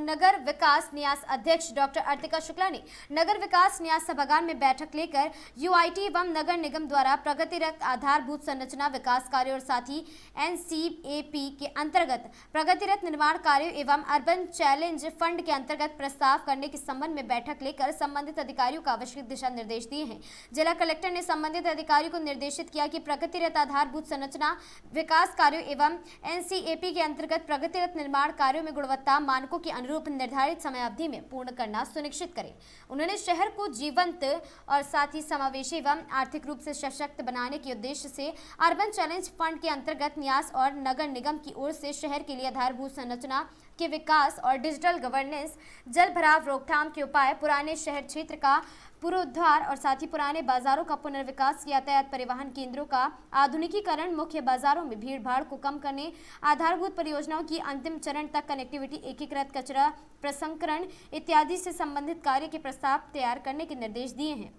नगर विकास न्यास अध्यक्ष डॉक्टर अर्तिका शुक्ला ने नगर विकास न्यास सभागार में बैठक लेकर UIT एवं नगर निगम द्वारा प्रगतिरत आधारभूत संरचना विकास कार्य और साथ ही NCAP के अंतर्गत प्रगतिरत निर्माण कार्यों एवं अर्बन चैलेंज फंड के अंतर्गत प्रस्ताव करने के संबंध में बैठक लेकर संबंधित अधिकारियों को आवश्यक दिशा निर्देश दिए हैं। जिला कलेक्टर ने संबंधित अधिकारियों को निर्देशित किया कि प्रगतिरत आधारभूत संरचना विकास कार्यों एवं NCAP के अंतर्गत प्रगतिरत निर्माण कार्यों में गुणवत्ता मानकों के अनुरूप निर्धारित समय अवधि में पूर्ण करना सुनिश्चित करें। उन्होंने शहर को जीवंत और साथ ही समावेशी एवं आर्थिक रूप से सशक्त बनाने के उद्देश्य से अर्बन चैलेंज फंड के अंतर्गत न्यास और नगर निगम की ओर से शहर के लिए आधारभूत संरचना के विकास और डिजिटल गवर्नेंस, जल भराव रोकथाम के उपाय, पुराने शहर क्षेत्र का पुनरुद्धार और साथ ही पुराने बाजारों का पुनर्विकास, यातायात परिवहन केंद्रों का आधुनिकीकरण, मुख्य बाजारों में भीड़ भाड़ को कम करने, आधारभूत परियोजनाओं की अंतिम चरण तक कनेक्टिविटी, एकीकृत कचरा प्रसंस्करण इत्यादि से संबंधित कार्य के प्रस्ताव तैयार करने के निर्देश दिए हैं।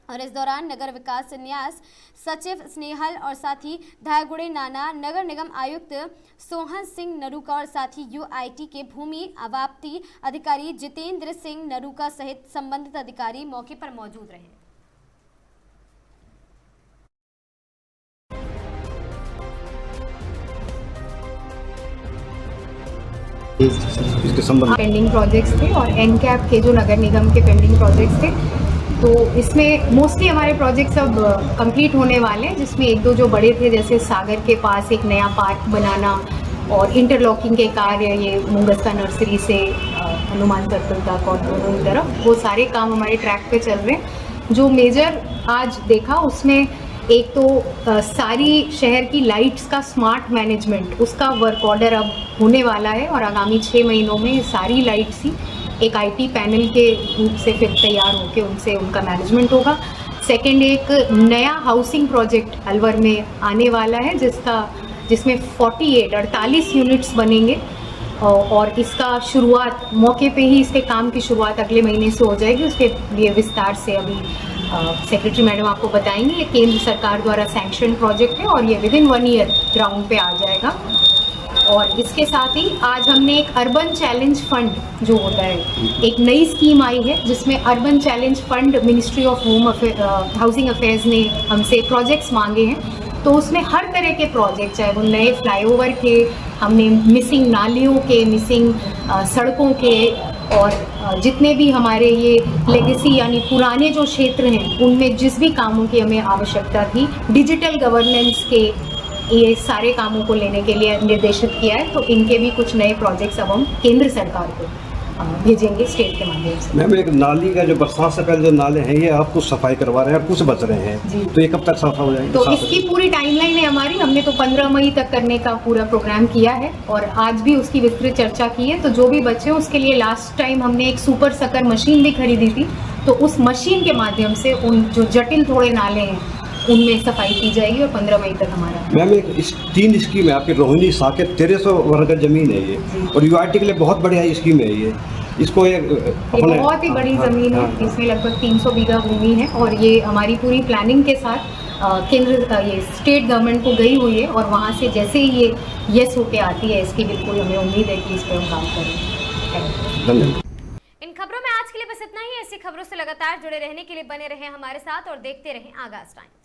और इस दौरान नगर विकास न्यास सचिव स्नेहल और साथ ही धायगुड़े नाना, नगर निगम आयुक्त सोहन सिंह नरूका और साथ ही UIT के भूमि आवाप्ति अधिकारी जितेंद्र सिंह नरूका सहित संबंधित अधिकारी मौके पर मौजूद रहे। पेंडिंग प्रोजेक्ट्स थे और NCAP के जो नगर निगम के पेंडिंग प्रोजेक्ट्स थे, तो इसमें मोस्टली हमारे प्रोजेक्ट्स अब कंप्लीट होने वाले हैं, जिसमें एक दो जो बड़े थे जैसे सागर के पास एक नया पार्क बनाना और इंटरलॉकिंग के कार्य, ये मुंगस्का नर्सरी से हनुमान सर्कल तक और दोनों की तरफ, वो सारे काम हमारे ट्रैक पे चल रहे हैं। जो मेजर आज देखा उसमें एक तो सारी शहर की लाइट्स का स्मार्ट मैनेजमेंट, उसका वर्क ऑर्डर अब होने वाला है और आगामी 6 महीनों में सारी लाइट्स ही एक IT पैनल के रूप से फिर तैयार होकर उनसे उनका मैनेजमेंट होगा। सेकंड, एक नया हाउसिंग प्रोजेक्ट अलवर में आने वाला है जिसमें 48 यूनिट्स बनेंगे और इसका शुरुआत मौके पे ही, इसके काम की शुरुआत अगले महीने से हो जाएगी। उसके लिए विस्तार से अभी सेक्रेटरी मैडम आपको बताएंगे। ये केंद्र सरकार द्वारा सैंक्शन प्रोजेक्ट है और ये विदिन 1 ईयर ग्राउंड पे आ जाएगा। और इसके साथ ही आज हमने एक अर्बन चैलेंज फंड जो होता है, एक नई स्कीम आई है जिसमें urban challenge fund ministry of housing affairs ने हमसे प्रोजेक्ट्स मांगे हैं। तो उसमें हर तरह के प्रोजेक्ट, चाहे वो नए फ्लाईओवर के, हमने मिसिंग नालियों के, मिसिंग सड़कों के, और जितने भी हमारे ये लेगेसी यानी पुराने जो क्षेत्र हैं उनमें जिस भी कामों की हमें आवश्यकता थी, डिजिटल गवर्नेंस के ये सारे कामों को लेने के लिए निर्देशित किया है। तो इनके भी कुछ नए प्रोजेक्ट्स अब हम केंद्र सरकार को भेजेंगे स्टेट के माध्यम से। मैम, एक नाली का जो बरसात से पहले जो नाले हैं ये आप कुछ सफाई करवा रहे हैं और कुछ बच रहे हैं, तो ये कब तक सफाई हो जाएगी? तो इसकी पूरी टाइमलाइन है हमारी। हमने तो 15 मई तक करने का पूरा प्रोग्राम किया है और आज भी उसकी विस्तृत चर्चा की है। तो जो भी बचे उसके लिए लास्ट टाइम हमने एक सुपर सकर मशीन भी खरीदी थी, तो उस मशीन के माध्यम से उन जो जटिल थोड़े नाले हैं उनमें सफाई की जाएगी और 15 मई तक हमारा। मैम, एक 3 स्कीम है आपकी, रोहिणी साकेत 1300 वर्ग जमीन है ये, और UIT के लिए बहुत बढ़िया स्कीम है ये। इसको बहुत ही बड़ी ज़मीन है, इसमें लगभग 300 बीघा भूमि है और ये हमारी पूरी प्लानिंग के साथ केंद्र ये स्टेट गवर्नमेंट को गई हुई है और वहाँ से जैसे ही ये यस होके आती है, इसकी बिल्कुल हमें उम्मीद है कि इस पर हम काम करेंगे। धन्यवाद। इन खबरों में आज के लिए बस इतना ही। ऐसी खबरों से लगातार जुड़े रहने के लिए बने रहें हमारे साथ और देखते रहें आगाज़ टाइम।